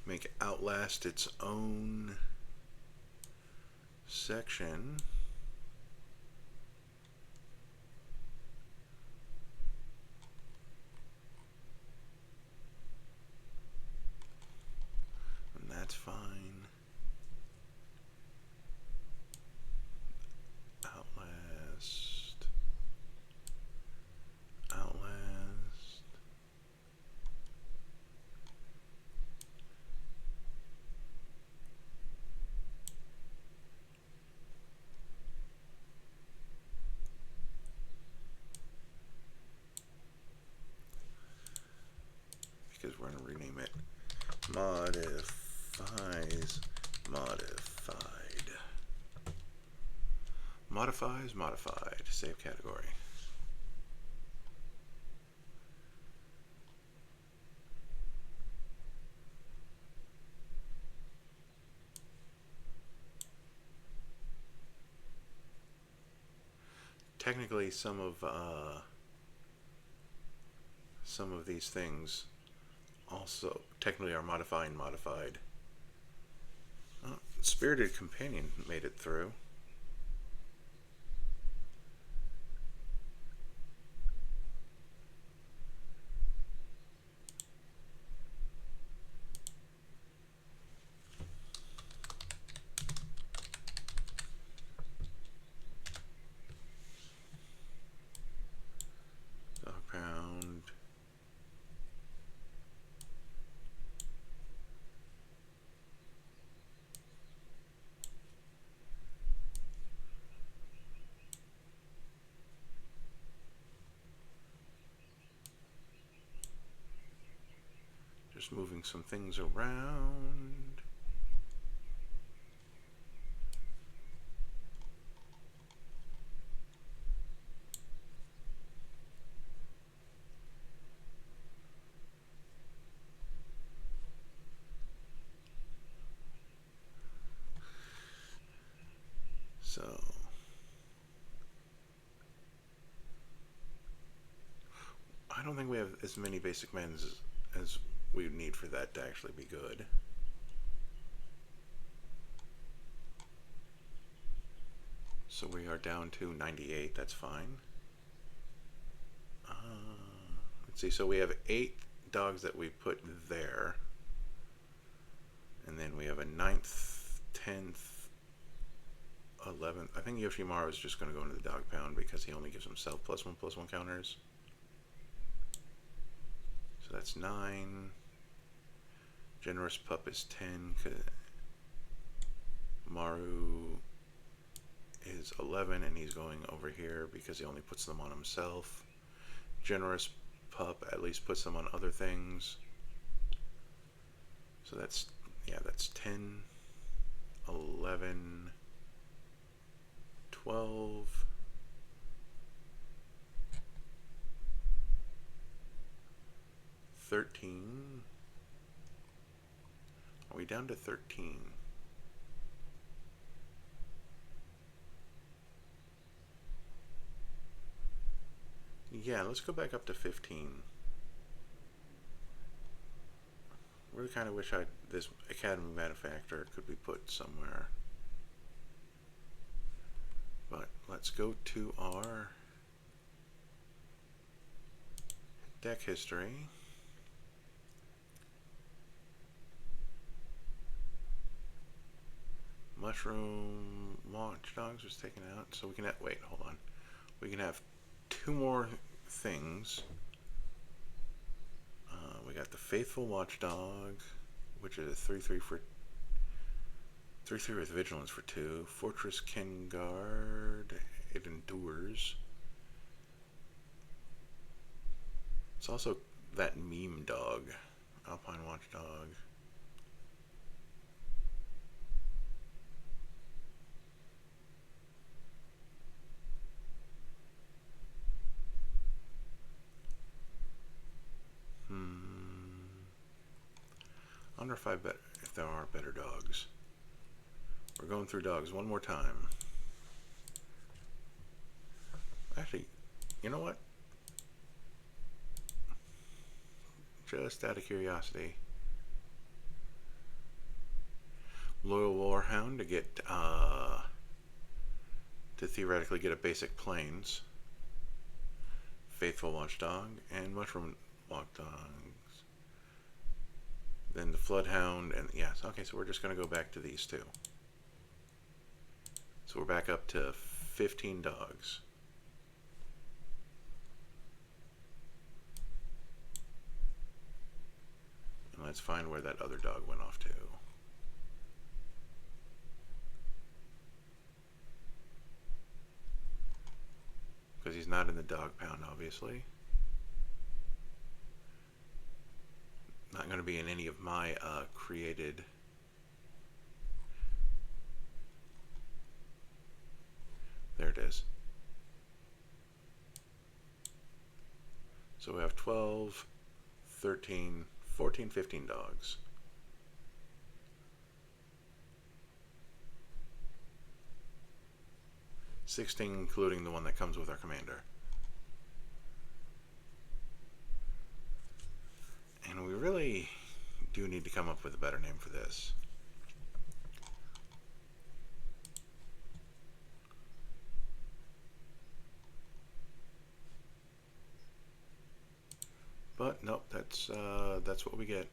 Make Outlast its own section. That's fine. Outlast. Outlast. Because we're going to rename it Modifies Modified. Modifies Modified. Save category. Technically, some of these things also technically are modifying modified. Spirited Companion made it through. Dogpound. Just moving some things around. So I don't think we have as many basic mans as we would need for that to actually be good. So we are down to 98, that's fine. Let's see, so we have 8 dogs that we put there. And then we have a 9th, 10th, 11th. I think Yoshimaru is just going to go into the dog pound because he only gives himself +1/+1 counters. So that's 9. Generous Pup is 10. Maru is 11, and he's going over here because he only puts them on himself. Generous Pup at least puts them on other things. So that's, yeah, that's 10, 11, 12, 13. Are we down to 13? Yeah, let's go back up to 15. Really kind of wish this Academy Manufacturer could be put somewhere. But let's go to our deck history. Mushroom Watchdogs was taken out, so we can have, wait, hold on. We can have 2 more things. We got the Faithful Watchdog, which is a 3/3 for 3/3 with Vigilance for 2. Fortress Kengard, it endures. It's also that meme dog, Alpine Watchdog. I wonder if there are better dogs. We're going through dogs one more time. Actually, you know what? Just out of curiosity. Loyal Warhound to get to theoretically get a basic plains. Faithful Watchdog and Mushroom Watchdogs. Then the Floodhound, and yes, okay, so we're just going to go back to these 2. So we're back up to 15 dogs. And let's find where that other dog went off to. Because he's not in the dog pound, obviously. Not going to be in any of my created. There it is. So we have 12, 13, 14, 15 dogs. $16, including the one that comes with our commander. And we really do need to come up with a better name for this. But nope, that's what we get.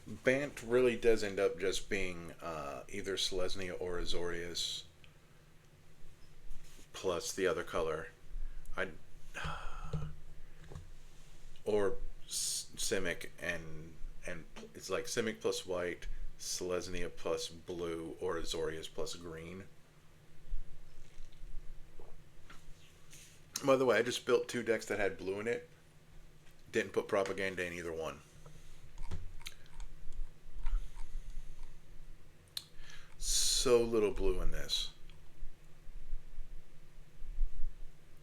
Bant really does end up just being either Selesnya or Azorius plus the other color. Or Simic and it's like Simic plus white, Selesnya plus blue, or Azorius plus green. By the way, I just built 2 decks that had blue in it. Didn't put propaganda in either one. So little blue in this.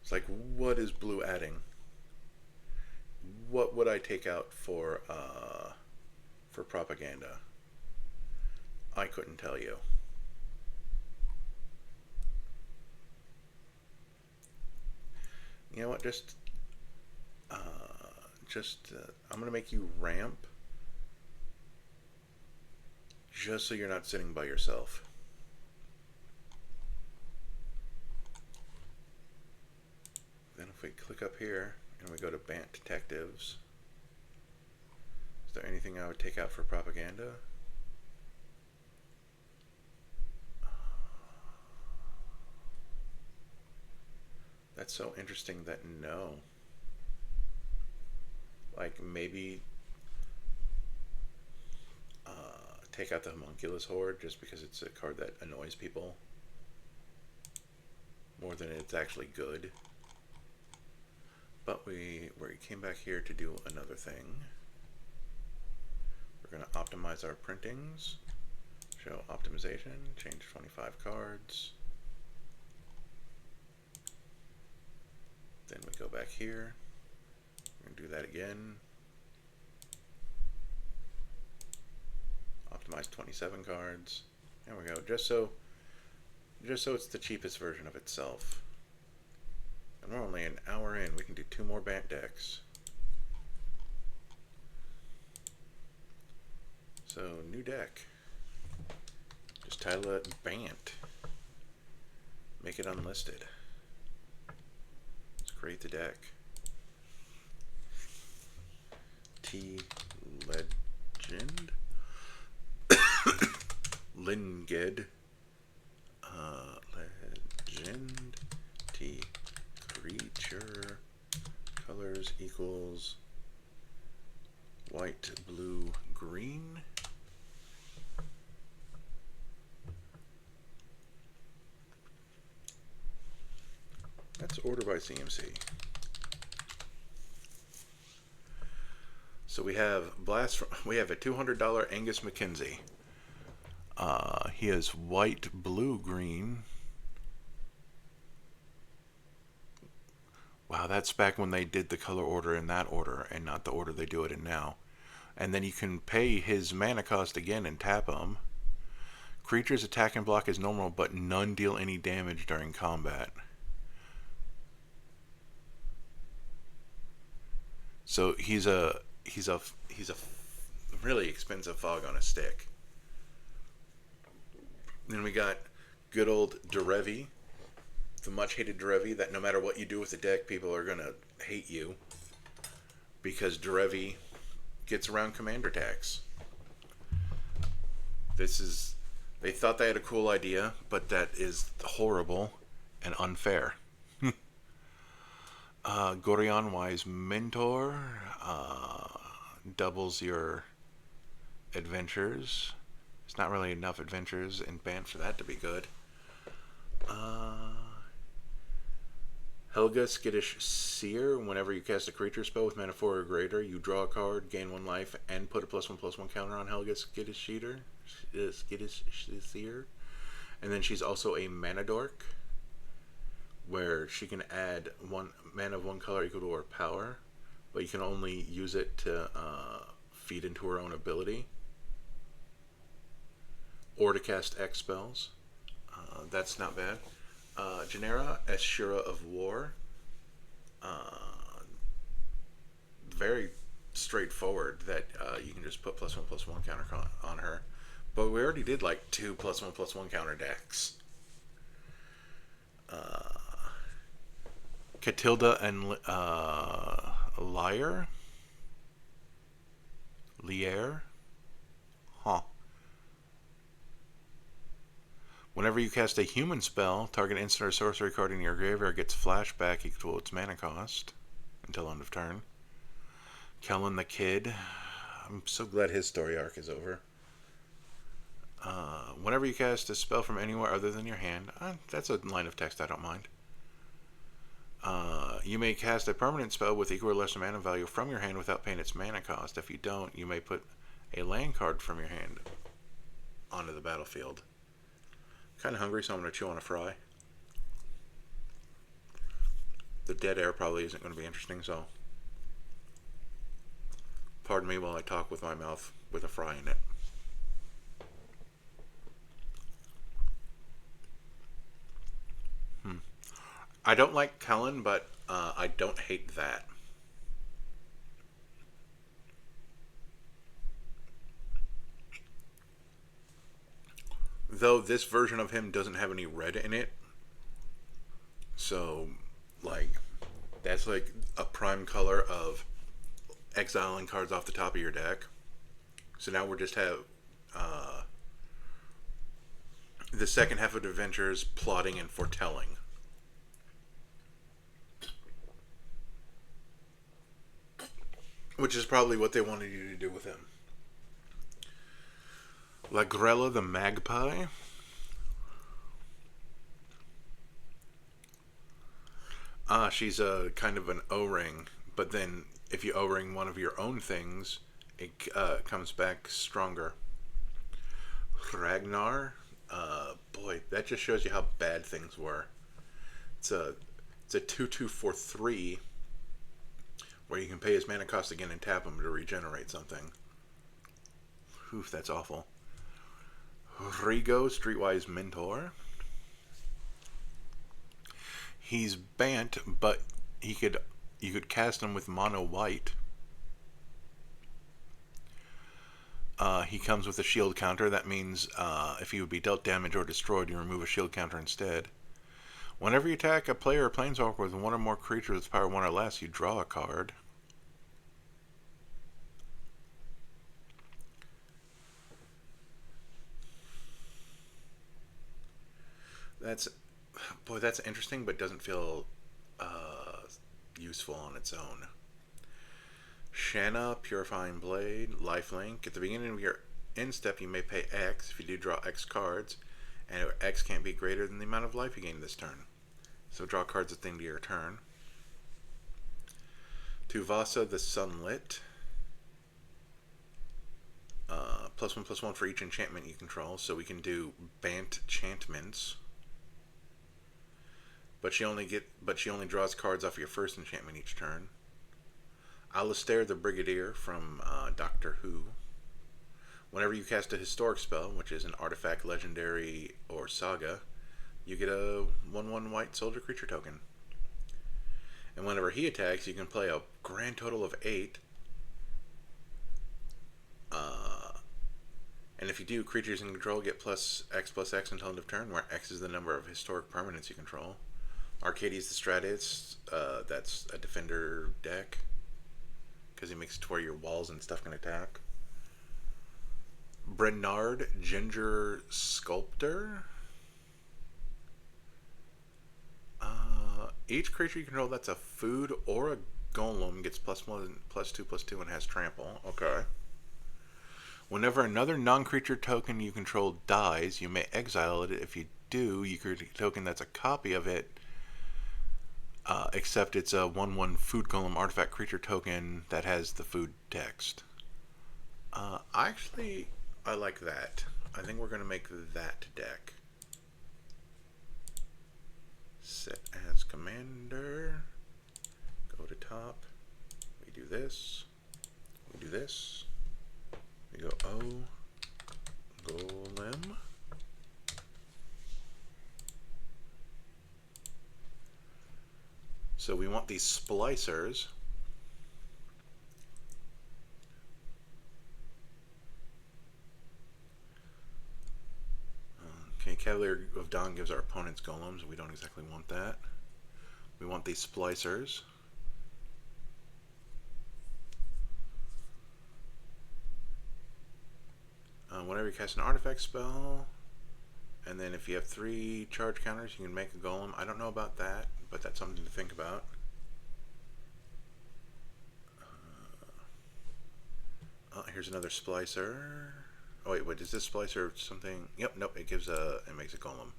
It's like, what is blue adding? What would I take out for propaganda? I couldn't tell you. You know what? I'm gonna make you ramp, just so you're not sitting by yourself. Then if we click up here and we go to Bant Detectives, is there anything I would take out for propaganda? That's so interesting that no. Like maybe take out the Homunculus Horde just because it's a card that annoys people more than it's actually good. But we came back here to do another thing. We're going to optimize our printings. Show optimization, change 25 cards. Then we go back here. We're going to do that again. Optimize 27 cards. There we go. Just so it's the cheapest version of itself. And we're only an hour in. We can do 2 more Bant decks. So, new deck. Just title it Bant. Make it unlisted. Let's create the deck. T Legend. Linged. Legend. T Creature. Colors equals white, blue, green. That's order by CMC. So we have we have a $200 Angus McKenzie. He has white, blue, green. Wow, that's back when they did the color order in that order and not the order they do it in now. And then you can pay his mana cost again and tap him. Creatures attack and block as normal, but none deal any damage during combat. So he's a really expensive fog on a stick. Then we got good old Derevi, the much hated Derevi that no matter what you do with the deck, people are gonna hate you because Derevi gets around commander tax. They thought they had a cool idea, but that is horrible and unfair. Gorion Wise Mentor doubles your adventures. It's not really enough adventures in Bant for that to be good. Helga Skittish Seer. Whenever you cast a creature spell with mana 4 or greater, you draw a card, gain 1 life, and put a +1/+1 counter on Helga Skittish Seer. And then she's also a mana dork, where she can add 1 mana of 1 color equal to her power, but you can only use it to feed into her own ability or to cast X spells. That's not bad. Genera Ashura of War. Very straightforward that you can just put +1/+1 counter on her. But we already did like 2 +1/+1 counter decks. Catilda and Liar? Huh. Whenever you cast a human spell, target instant or sorcery card in your graveyard gets flashback equal to its mana cost until end of turn. Kellen the Kid. I'm so glad his story arc is over. Whenever you cast a spell from anywhere other than your hand, that's a line of text I don't mind. You may cast a permanent spell with equal or lesser mana value from your hand without paying its mana cost. If you don't, you may put a land card from your hand onto the battlefield. Kind of hungry, so I'm going to chew on a fry. The dead air probably isn't going to be interesting, so pardon me while I talk with my mouth with a fry in it. I don't like Kellen, but I don't hate that. Though this version of him doesn't have any red in it, so like that's like a prime color of exiling cards off the top of your deck. So now we're just have the second half of Adventures plotting and foretelling. Which is probably what they wanted you to do with him. La Grella the Magpie. She's a kind of an O-ring, but then if you O-ring one of your own things, it comes back stronger. Ragnar. Boy, that just shows you how bad things were. It's a 2/2 for 3, where you can pay his mana cost again and tap him to regenerate something. Oof, that's awful. Rigo, Streetwise Mentor. He's Bant, but you could cast him with mono white. He comes with a shield counter. That means if he would be dealt damage or destroyed, you remove a shield counter instead. Whenever you attack a player or planeswalker with one or more creatures with power 1 or less, you draw a card. That's interesting, but doesn't feel useful on its own. Shanna, Purifying Blade, Lifelink. At the beginning of your end step, you may pay X if you do draw X cards, and X can't be greater than the amount of life you gain this turn. So draw cards at the end of your turn. Tuvasa, the Sunlit. +1/+1 for each enchantment you control, so we can do Bant enchantments. But she only draws cards off your first enchantment each turn. Alistair the Brigadier from Doctor Who. Whenever you cast a historic spell, which is an artifact, legendary, or saga, you get a 1/1 white soldier creature token. And whenever he attacks, you can play a grand total of 8. And if you do, creatures in control get +X until end of turn, where X is the number of historic permanents you control. Arcades the Stratus, that's a defender deck, because he makes it to where your walls and stuff can attack. Brenard Ginger Sculptor. Each creature you control that's a food or a golem gets +1/+2/+2 and has trample. Okay. Whenever another non-creature token you control dies, you may exile it. If you do, you create a token that's a copy of it, except it's a 1/1 food golem artifact creature token that has the food text. I like that. I think we're going to make that deck. Set as commander. Go to top. We do this. We do this. We go O. Golem. So we want these splicers. Okay, Cavalier of Dawn gives our opponents golems. We don't exactly want that. We want these splicers. Whenever you cast an artifact spell, and then if you have 3 charge counters, you can make a golem. I don't know about that, but that's something to think about. Here's another splicer. Oh wait, is this splicer something? Yep, nope. It makes a golem.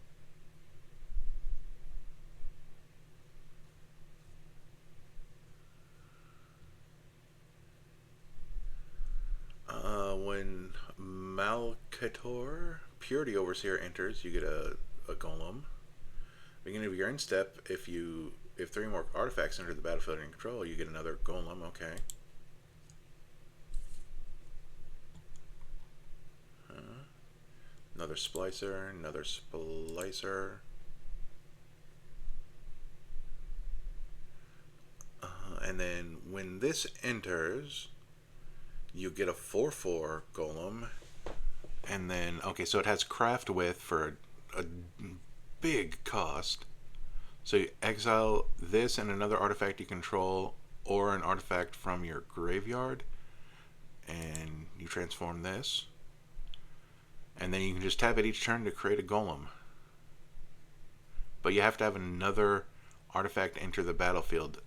Ekaterina, Purity Overseer enters, you get a golem. Beginning of your end step, if 3 more artifacts enter the battlefield in control, you get another golem. Okay. Another splicer, another splicer. And then when this enters, you get a 4/4 golem. And then, okay, so it has craft with for a big cost. So you exile this and another artifact you control, or an artifact from your graveyard, and you transform this. And then you can just tap it each turn to create a golem. But you have to have another artifact enter the battlefield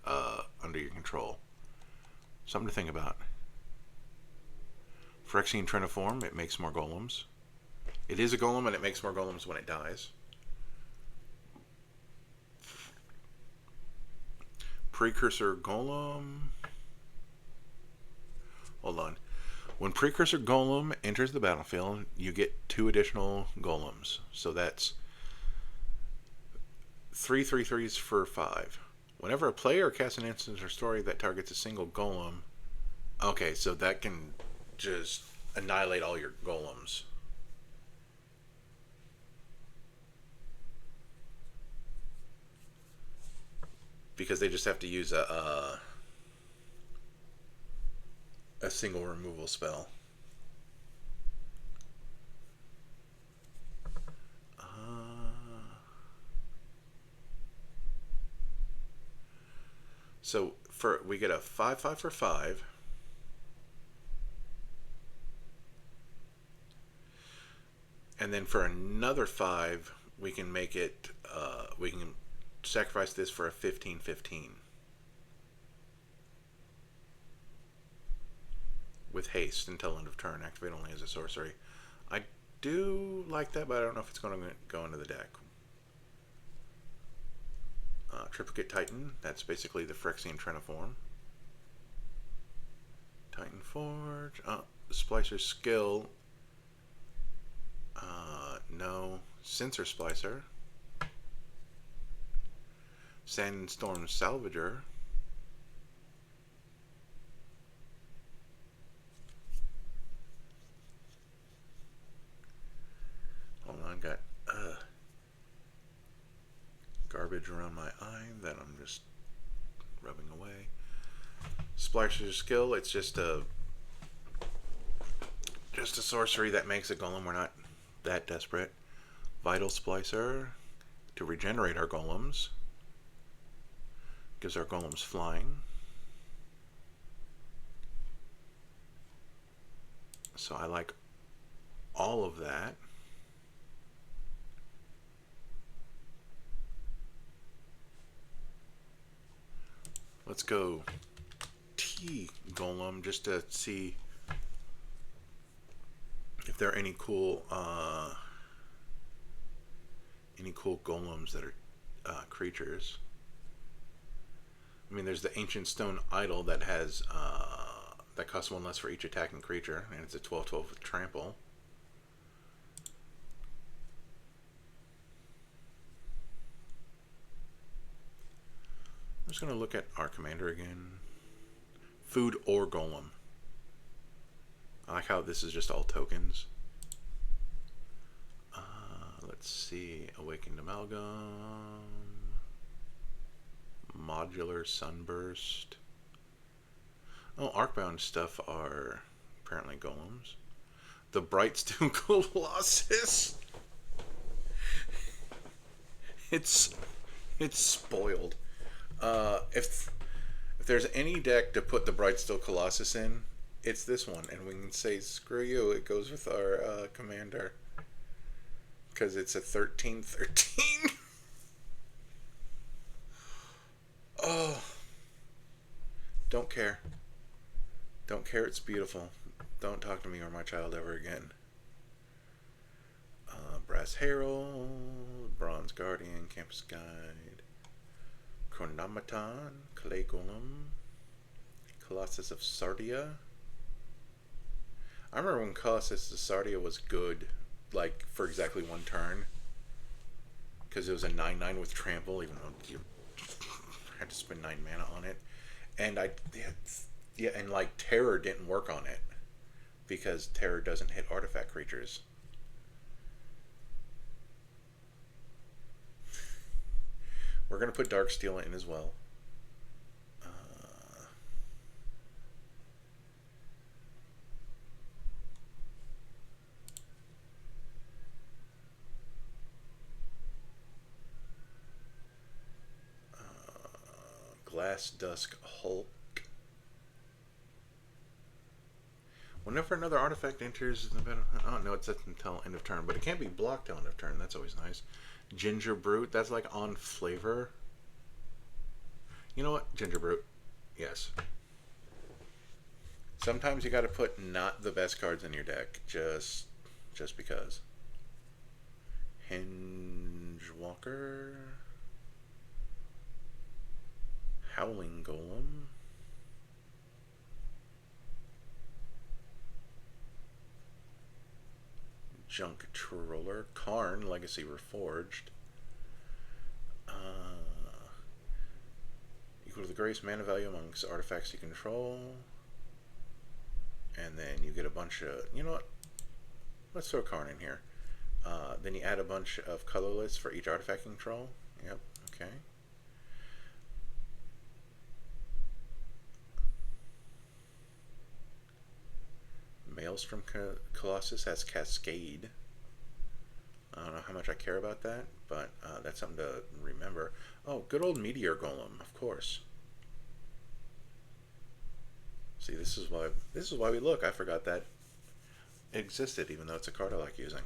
under your control. Something to think about. Phyrexian Triniform, it makes more golems. It is a golem and it makes more golems when it dies. Precursor Golem. Hold on. When Precursor Golem enters the battlefield, you get 2 additional golems. So that's 3 3/3s for 5. Whenever a player casts an instance or story that targets a single golem, okay, so that can just annihilate all your golems. Because they just have to use a single removal spell. So we get a 5/5 for 5. And then for another 5, we can make it, we can sacrifice this for a 15/15. With haste until end of turn. Activate only as a sorcery. I do like that, but I don't know if it's going to go into the deck. Triplicate Titan. That's basically the Phyrexian Triniform. Titan Forge. Splicer's Skill. No. Sensor Splicer. Sandstorm Salvager. Hold on, got garbage around my eye that I'm just rubbing away. Splicer's Skill, it's just a sorcery that makes a golem. We're not that desperate. Vital Splicer to regenerate our golems. Gives our golems flying. So I like all of that. Let's go T Golem just to see if there are any cool golems that are creatures. I mean, there's the Ancient Stone Idol that has that costs 1 less for each attacking creature, and it's a 12/12 with trample. I'm just going to look at our commander again. Food or Golem. I like how this is just all tokens. Let's see. Awakened Amalgam. Modular Sunburst. Oh, Arcbound stuff are apparently golems. The Brightstone Colossus. It's spoiled. If there's any deck to put the Brightstone Colossus in, it's this one, and we can say screw you. It goes with our commander because it's a 13/13. Oh, don't care. Don't care. It's beautiful. Don't talk to me or my child ever again. Brass Herald, Bronze Guardian, Campus Guide, Chronomaton, Clay Golem, Colossus of Sardia. I remember when Colossus de Sardia was good, like for exactly one turn, because it was a 9/9 with trample, even though you had to spend 9 mana on it, and yeah, and like terror didn't work on it because terror doesn't hit artifact creatures. We're gonna put Darksteel in as well. Glass Dusk Hulk. Whenever another artifact enters the battle, oh no, it's until end of turn, but it can't be blocked till end of turn. That's always nice. Ginger Brute. That's like on flavor. You know what? Ginger Brute. Yes. Sometimes you got to put not the best cards in your deck, just because. Hinge Walker. Howling Golem. Junk Troller. Karn, Legacy Reforged. Equal to the greatest mana value amongst artifacts you control. And then you get a bunch of, you know what? Let's throw Karn in here. Then you add a bunch of colorless for each artifact you control. Yep, okay. Maelstrom Colossus has Cascade. I don't know how much I care about that, but that's something to remember. Oh, good old Meteor Golem, of course. See, this is why we look. I forgot that it existed, even though it's a card I like using.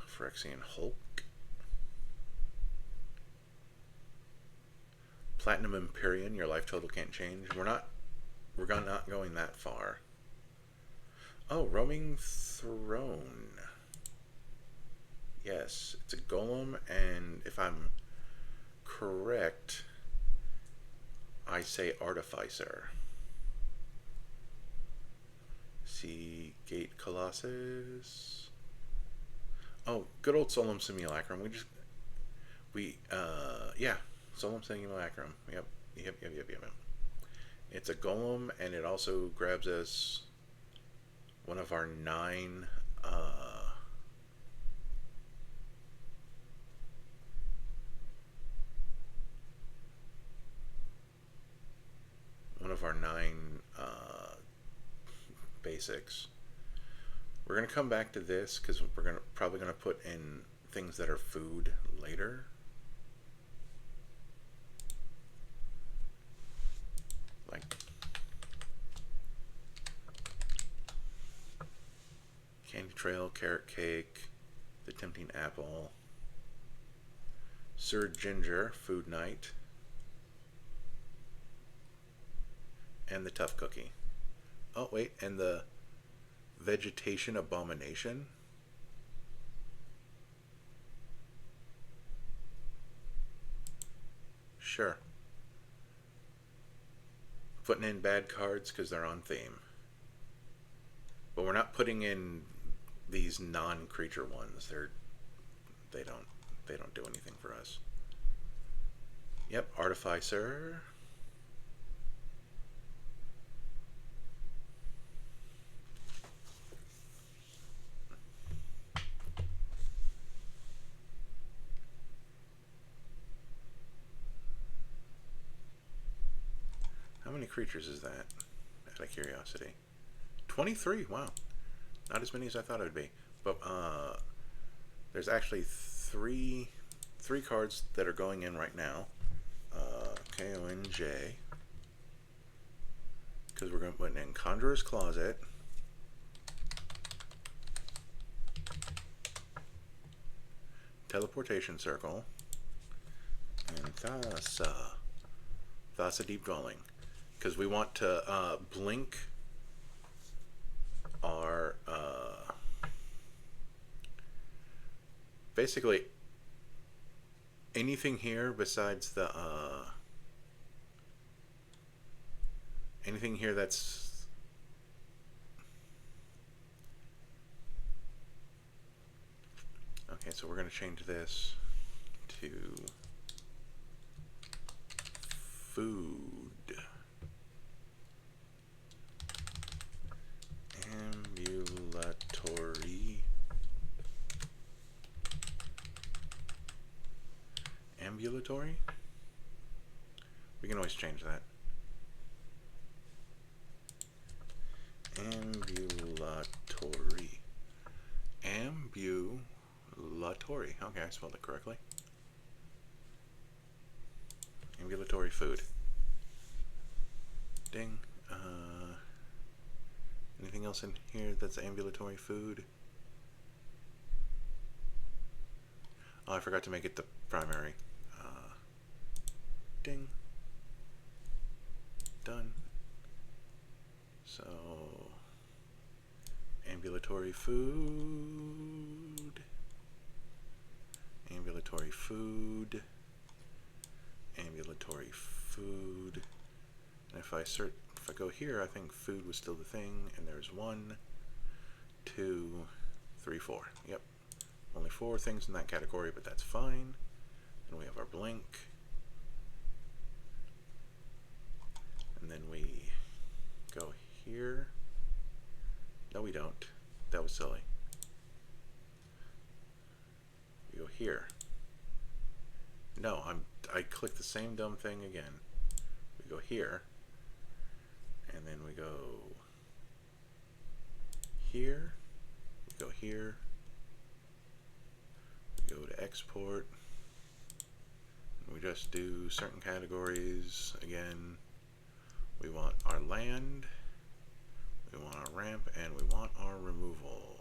Phyrexian Hulk. Platinum Empyrean. Your life total can't change. We're not going that far. Oh, Roaming Throne. Yes, it's a golem, and if I'm correct, I say Artificer. Sea Gate Colossus. Oh, good old Solemn Simulacrum. Yeah, Solemn Simulacrum. Yep. It's a golem, and it also grabs us one of our 9 basics. We're gonna come back to this because we're probably gonna put in things that are food later. Like Candy Trail, Carrot Cake, The Tempting Apple, Sir Ginger, Food Night, and the Tough Cookie. Oh wait, and the Vegetation Abomination. Sure. Putting in bad cards because they're on theme. But we're not putting in these non-creature ones. They don't do anything for us. Yep, Artificer. How many creatures is that? Out of curiosity. 23, wow. Not as many as I thought it would be. But there's actually three cards that are going in right now. KONJ. Because we're going to put in Conjurer's Closet. Teleportation Circle. And Thassa Deep Dwelling. Because we want to blink our basically anything here besides the Anything here that's... Okay, so we're going to change this to food. Ambulatory. Ambulatory? We can always change that. Ambulatory. Ambulatory. Okay, I spelled it correctly. Ambulatory food. Ding. Anything else in here that's ambulatory food? Oh, I forgot to make it the primary. Ding. Done. So, ambulatory food. Ambulatory food. Ambulatory food. And if I go here, I think food was still the thing, and there's 1, 2, 3, 4. Yep. Only 4 things in that category, but that's fine. And we have our blank. And then we go here. No, we don't. That was silly. We go here. No, I clicked the same dumb thing again. We go here. And then we go here. We go here. We go to export. And we just do certain categories again. We want our land, we want our ramp, and we want our removal.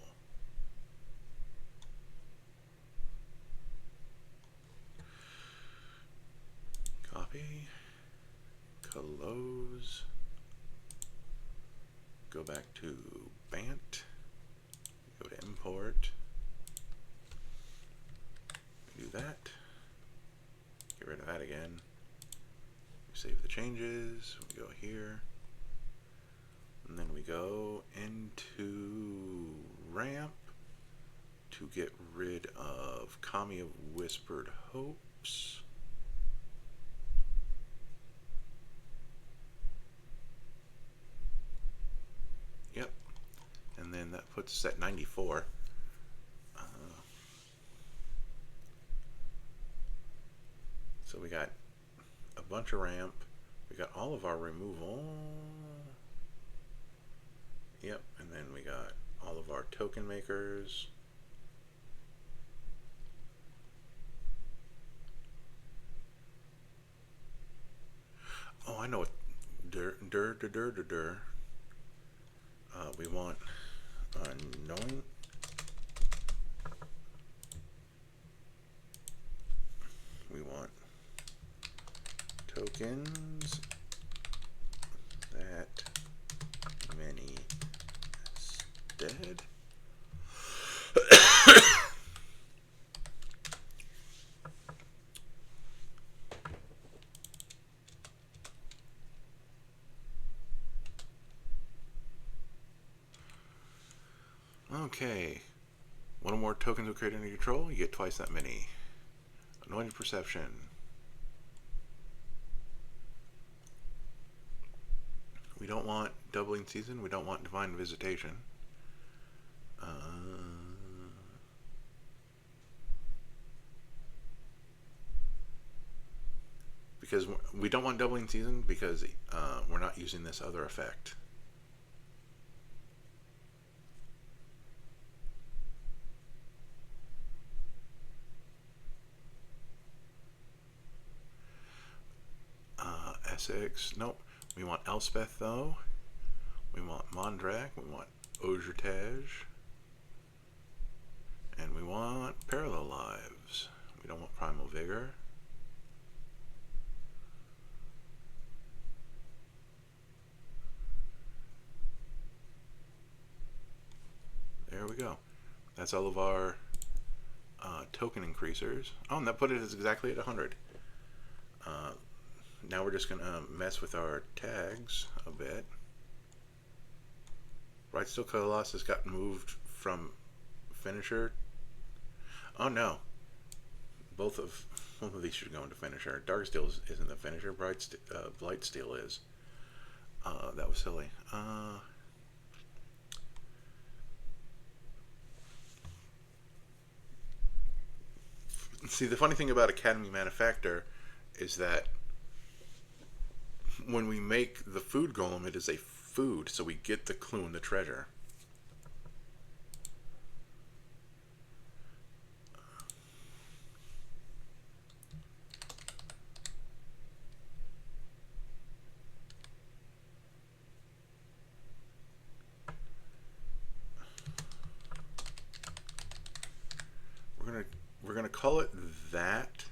Copy, close, go back to Bant, go to import, we do that, get rid of that again. Save the changes, we go here, and then we go into ramp to get rid of Kami of Whispered Hopes. Yep, and then that puts us at 94. So we got a bunch of ramp. We got all of our removal. Yep, and then we got all of our token makers. Oh, I know what. We want anoint. We want tokens that many instead. Okay. One or more tokens will create under your control. You get twice that many. Anointed Perception. We don't want Doubling Season. We don't want Divine Visitation. Because we don't want Doubling Season because we're not using this other effect. Essex, nope. We want Elspeth though. We want Mondrak. We want Ogertage. And we want Parallel Lives. We don't want Primal Vigor. There we go. That's all of our token increasers. Oh, and that put it exactly at 100. now we're just going to mess with our tags a bit. Right, still Colossus got moved from finisher. Oh no, both of these should go into finisher. Darksteel isn't the finisher. Blightsteel is. That was silly. See, the funny thing about Academy Manufactor is that when we make the food golem, it is a food, so we get the clue and the treasure. We're gonna call it that,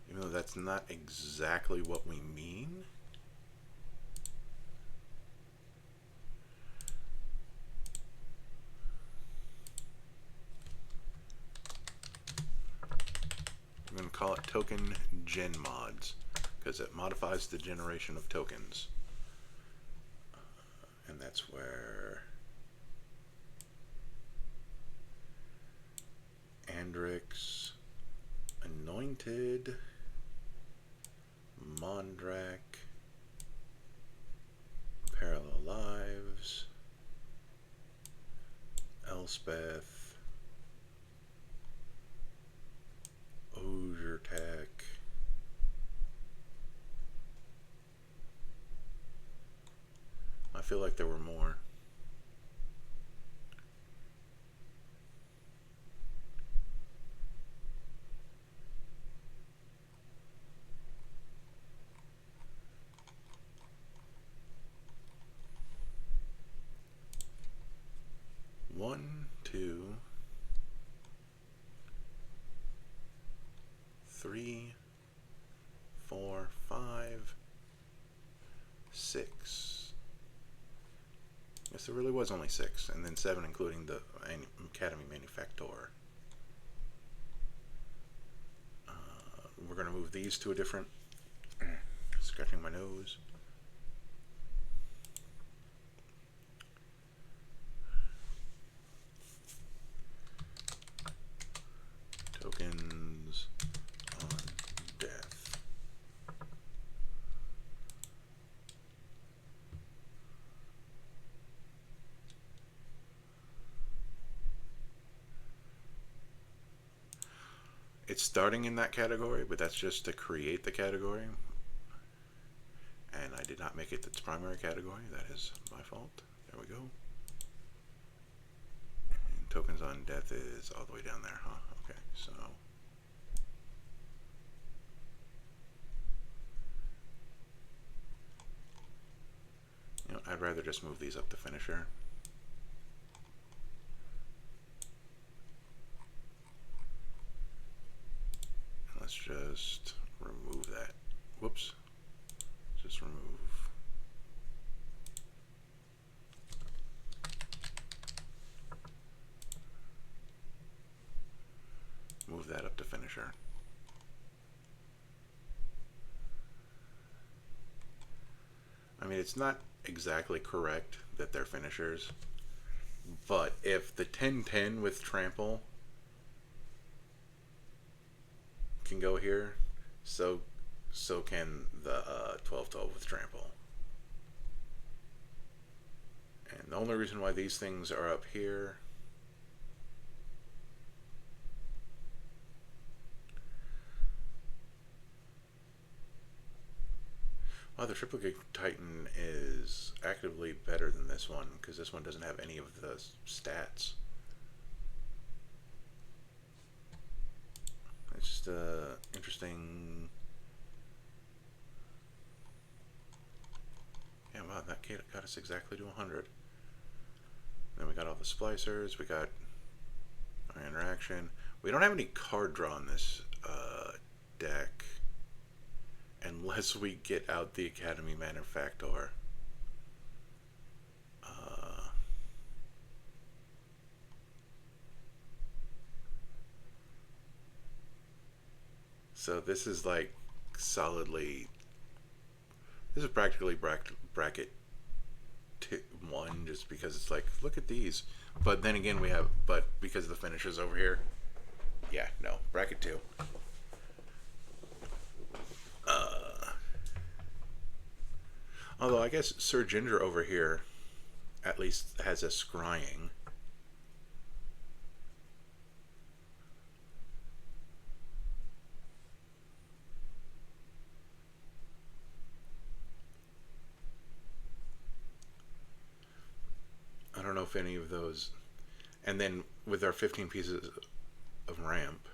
even though that's not exactly what we mean. I'm gonna call it token gen mods because it modifies the generation of tokens, and that's where Andrix, Anointed, Mondrak, Parallel Lives, Elspeth, Ozertech, I feel like there were more. One, two, three, 4, 5, 6. Yes, there really was only 6, and then 7 including the Academy Manufactor. We're going to move these to a different... Scratching my nose. Tokens on death. It's starting in that category, but that's just to create the category. And I did not make it its primary category. That is my fault. There we go. And tokens on death is all the way down there, huh? Okay, so... You know, I'd rather just move these up to finisher. Let's just remove that. Whoops. Just remove. Move that up to finisher. I mean, it's not exactly correct that they're finishers, but if the 10-10 with trample can go here, so can the 12-12 with trample. And the only reason why these things are up here the Triplicate Titan is actively better than this one because this one doesn't have any of the stats. It's just interesting. Yeah, wow, that got us exactly to 100. Then we got all the splicers. We got our interaction. We don't have any card draw in this deck unless we get out the Academy Manufactor. So this is like solidly. This is practically bracket one, just because it's like, look at these. But then again, but because the finishers over here, yeah, no, bracket two. Although I guess Sir Ginger over here at least has a scrying. I don't know if any of those. And then with our 15 pieces of ramp,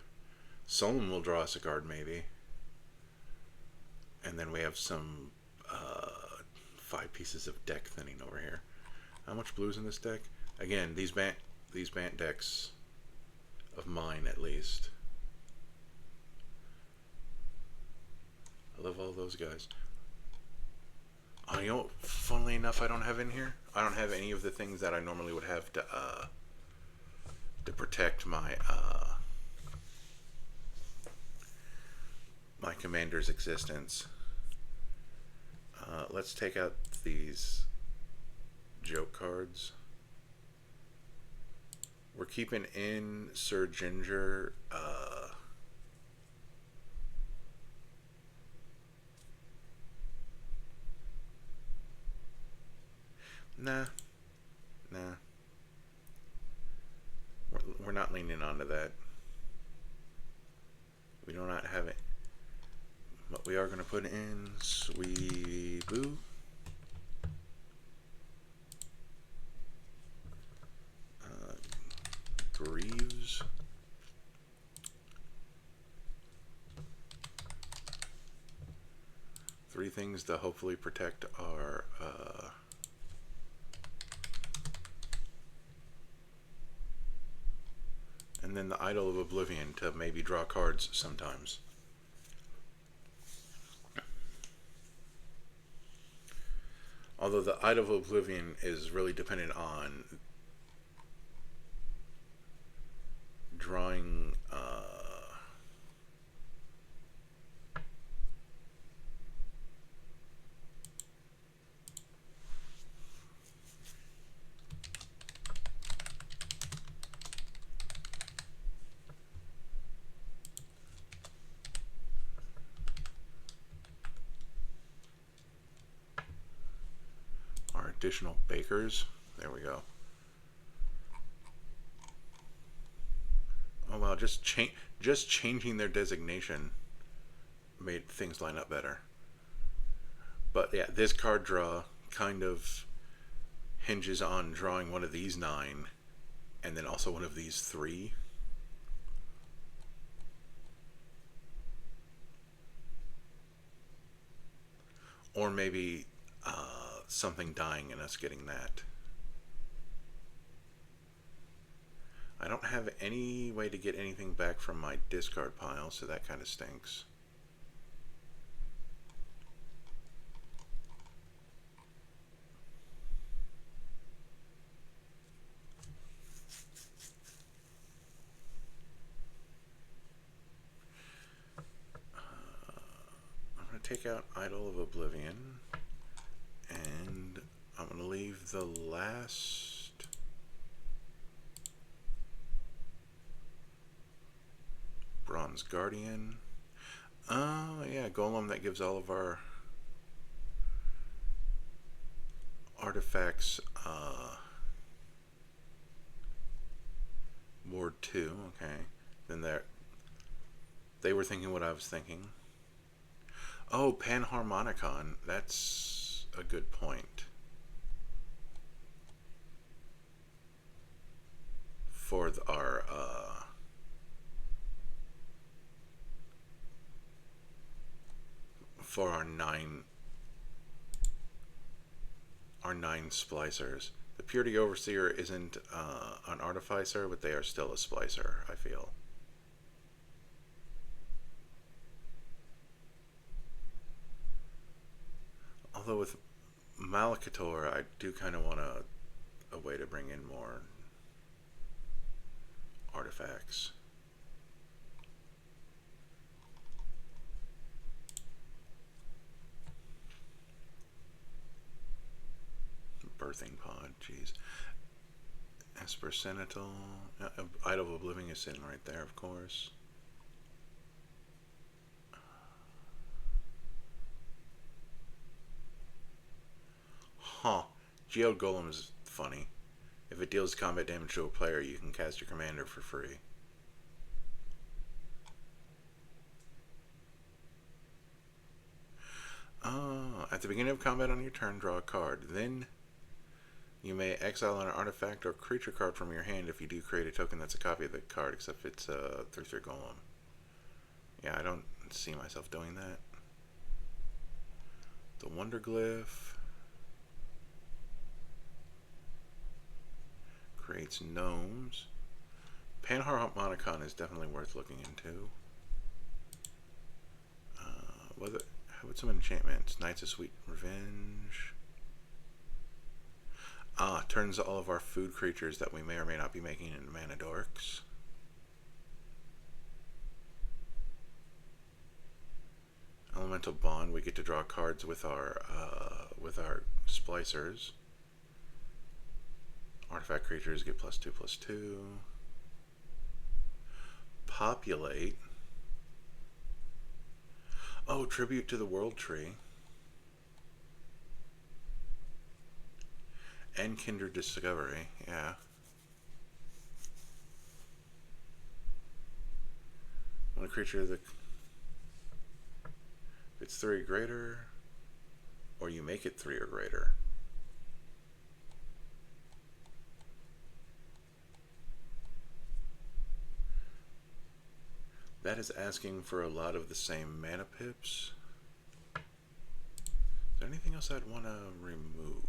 Solon will draw us a card maybe. And then we have some 5 pieces of deck thinning over here. How much blue's in this deck? Again, these Bant decks of mine at least. I love all those guys. Oh, you know, funnily enough, I don't have in here. I don't have any of the things that I normally would have to protect my my commander's existence. Let's take out these joke cards. We're keeping in Sir Ginger. Nah. We're not leaning onto that. We do not have it. But we are going to put in Sweet Boo. Greaves. Three things to hopefully protect our and then the Idol of Oblivion to maybe draw cards sometimes. Although the Idol of Oblivion is really dependent on drawing our additional bakers. There we go. Oh wow, just changing their designation made things line up better. But yeah, this card draw kind of hinges on drawing one of these 9 and then also one of these 3. Or maybe something dying and us getting that. I don't have any way to get anything back from my discard pile, so that kind of stinks. I'm going to take out Idol of Oblivion, and I'm going to leave the last Bronze Guardian. Yeah, Golem that gives all of our artifacts Ward 2. Okay. Then they were thinking what I was thinking. Oh, Panharmonicon. That's a good point. For our 9 splicers. The Purity Overseer isn't an artificer, but they are still a splicer, I feel. Although with Malakator, I do kind of want a way to bring in more artifacts. birthing pod. Jeez. Esper Senatal. Idol of Oblivion is sitting right there, of course. Huh. Geode Golem is funny. If it deals combat damage to a player, you can cast your commander for free. At the beginning of combat on your turn, draw a card. Then you may exile an artifact or creature card from your hand. If you do, create a token that's a copy of the card, except it's a 3/3 golem. Yeah, I don't see myself doing that. The Wonder Glyph creates gnomes. Panharmonicon is definitely worth looking into. How about some enchantments? Knights of Sweet Revenge. Turns all of our food creatures that we may or may not be making into mana dorks. Elemental Bond. We get to draw cards with our splicers. Artifact creatures get +2/+2. Populate. Oh, Tribute to the World Tree. And Kindred Discovery, yeah. When a creature that it's 3 or greater, or you make it 3 or greater. That is asking for a lot of the same mana pips. Is there anything else I'd want to remove?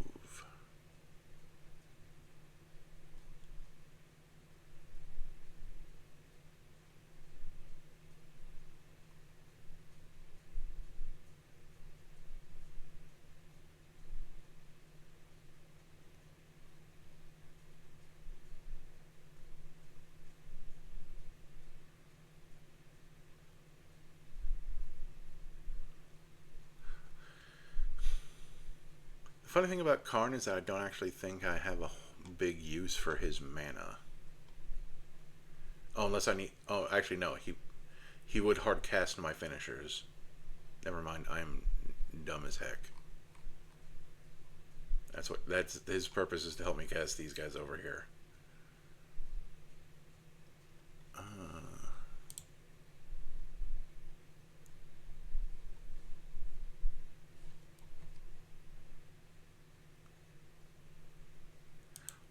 The funny thing about Karn is that I don't actually think I have a big use for his mana. Oh, unless I need... Oh, actually, no. He would hard cast my finishers. Never mind. I'm dumb as heck. That's his purpose, is to help me cast these guys over here.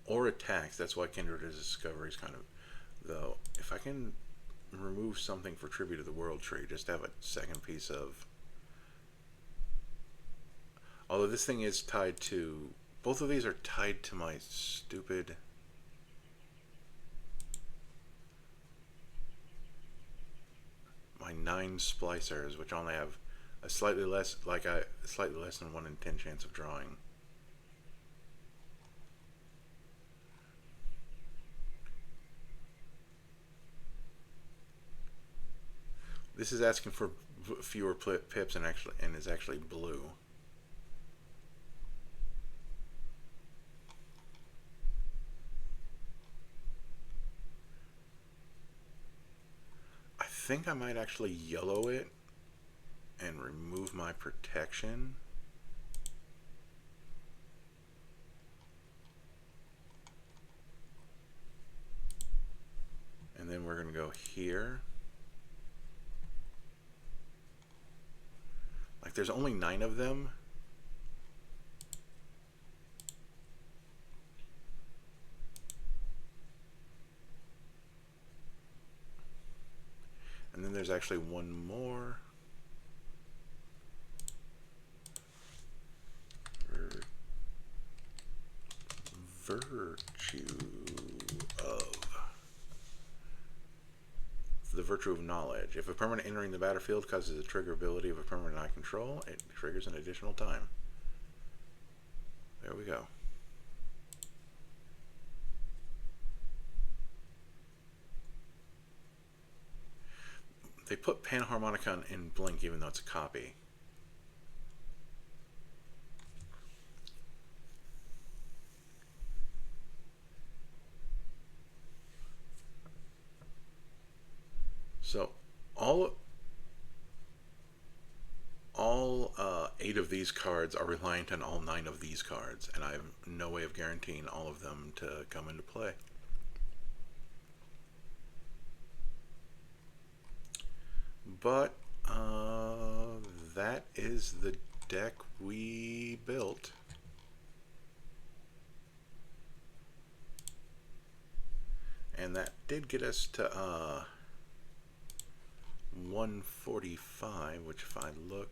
Or attacks. That's why Kindred Discovery is kind of... Though, if I can remove something for Tribute to the World Tree, just have a second piece of... Although this thing is tied to... Both of these are tied to my stupid... My 9 splicers, which only have a slightly less than 1 in 10 chance of drawing. This is asking for fewer pips and is actually blue. I think I might actually yellow it and remove my protection. And then we're going to go here. Like, there's only 9 of them. And then there's actually one more. Virtue of... The Virtue of Knowledge. If a permanent entering the battlefield causes a trigger ability of a permanent I control, it triggers an additional time. There we go. They put Panharmonicon in Blink even though it's a copy. So all all 8 of these cards are reliant on all 9 of these cards, and I have no way of guaranteeing all of them to come into play. But that is the deck we built. And that did get us to 145, which if I look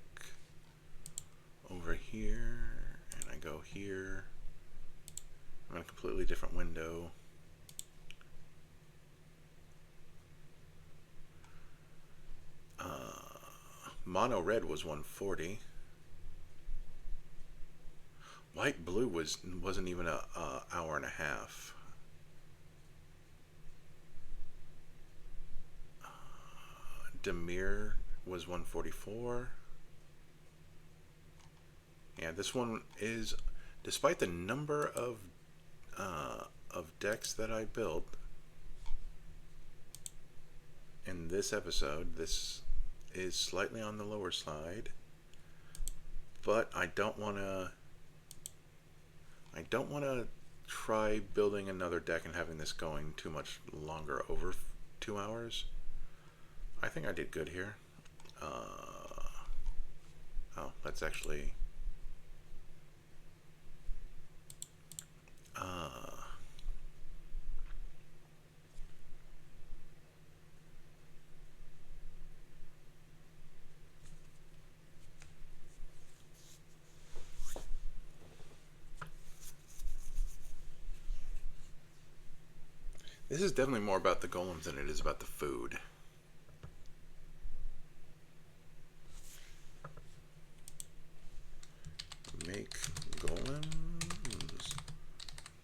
over here and I go here, I'm in a completely different window. Mono red was 140. White blue wasn't even a hour and a half. Demir was 144. Yeah, this one is, despite the number of decks that I built in this episode, this is slightly on the lower side. But I don't want to try building another deck and having this going too much longer, over 2 hours. I think I did good here. Oh, let's actually... This is definitely more about the golems than it is about the food. Make golems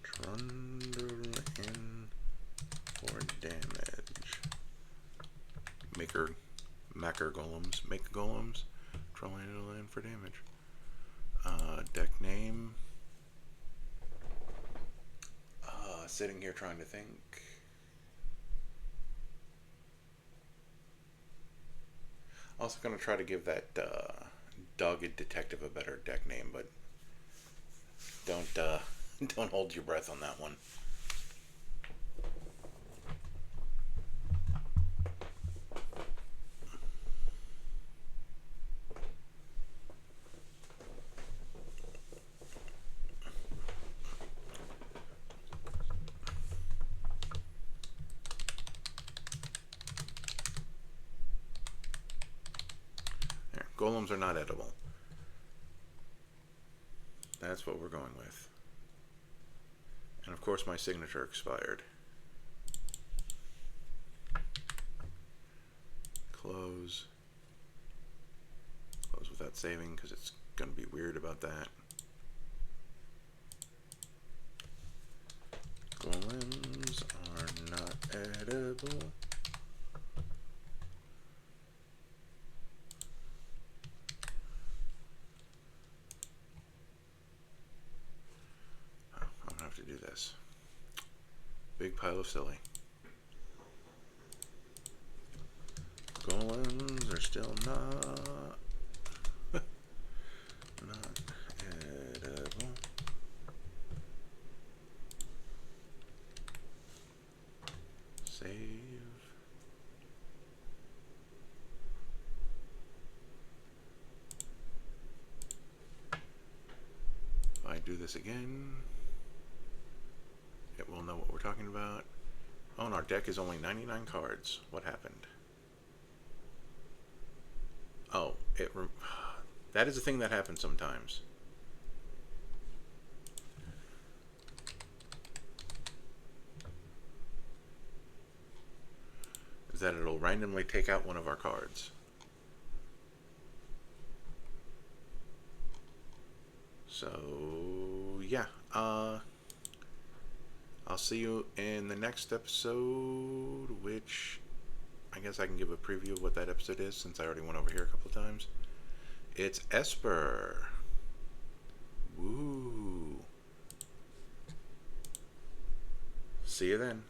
trundle in for damage. Macker golems. Make golems trundle in for damage. Deck name. Sitting here trying to think. Also going to try to give that Dogged Detective a better deck name, but don't hold your breath on that one. Golems are not edible. That's what we're going with. And of course my signature expired. Close. Close without saving because it's going to be weird about that. Golems are not edible. To do this. Big pile of silly. Golems are still not edible. Save. If I do this again, it will know what we're talking about. Oh, and our deck is only 99 cards. What happened? Oh, that is a thing that happens sometimes. Is that it'll randomly take out one of our cards. So, yeah. I'll see you in the next episode, which I guess I can give a preview of what that episode is since I already went over here a couple of times. It's Esper. Woo. See you then.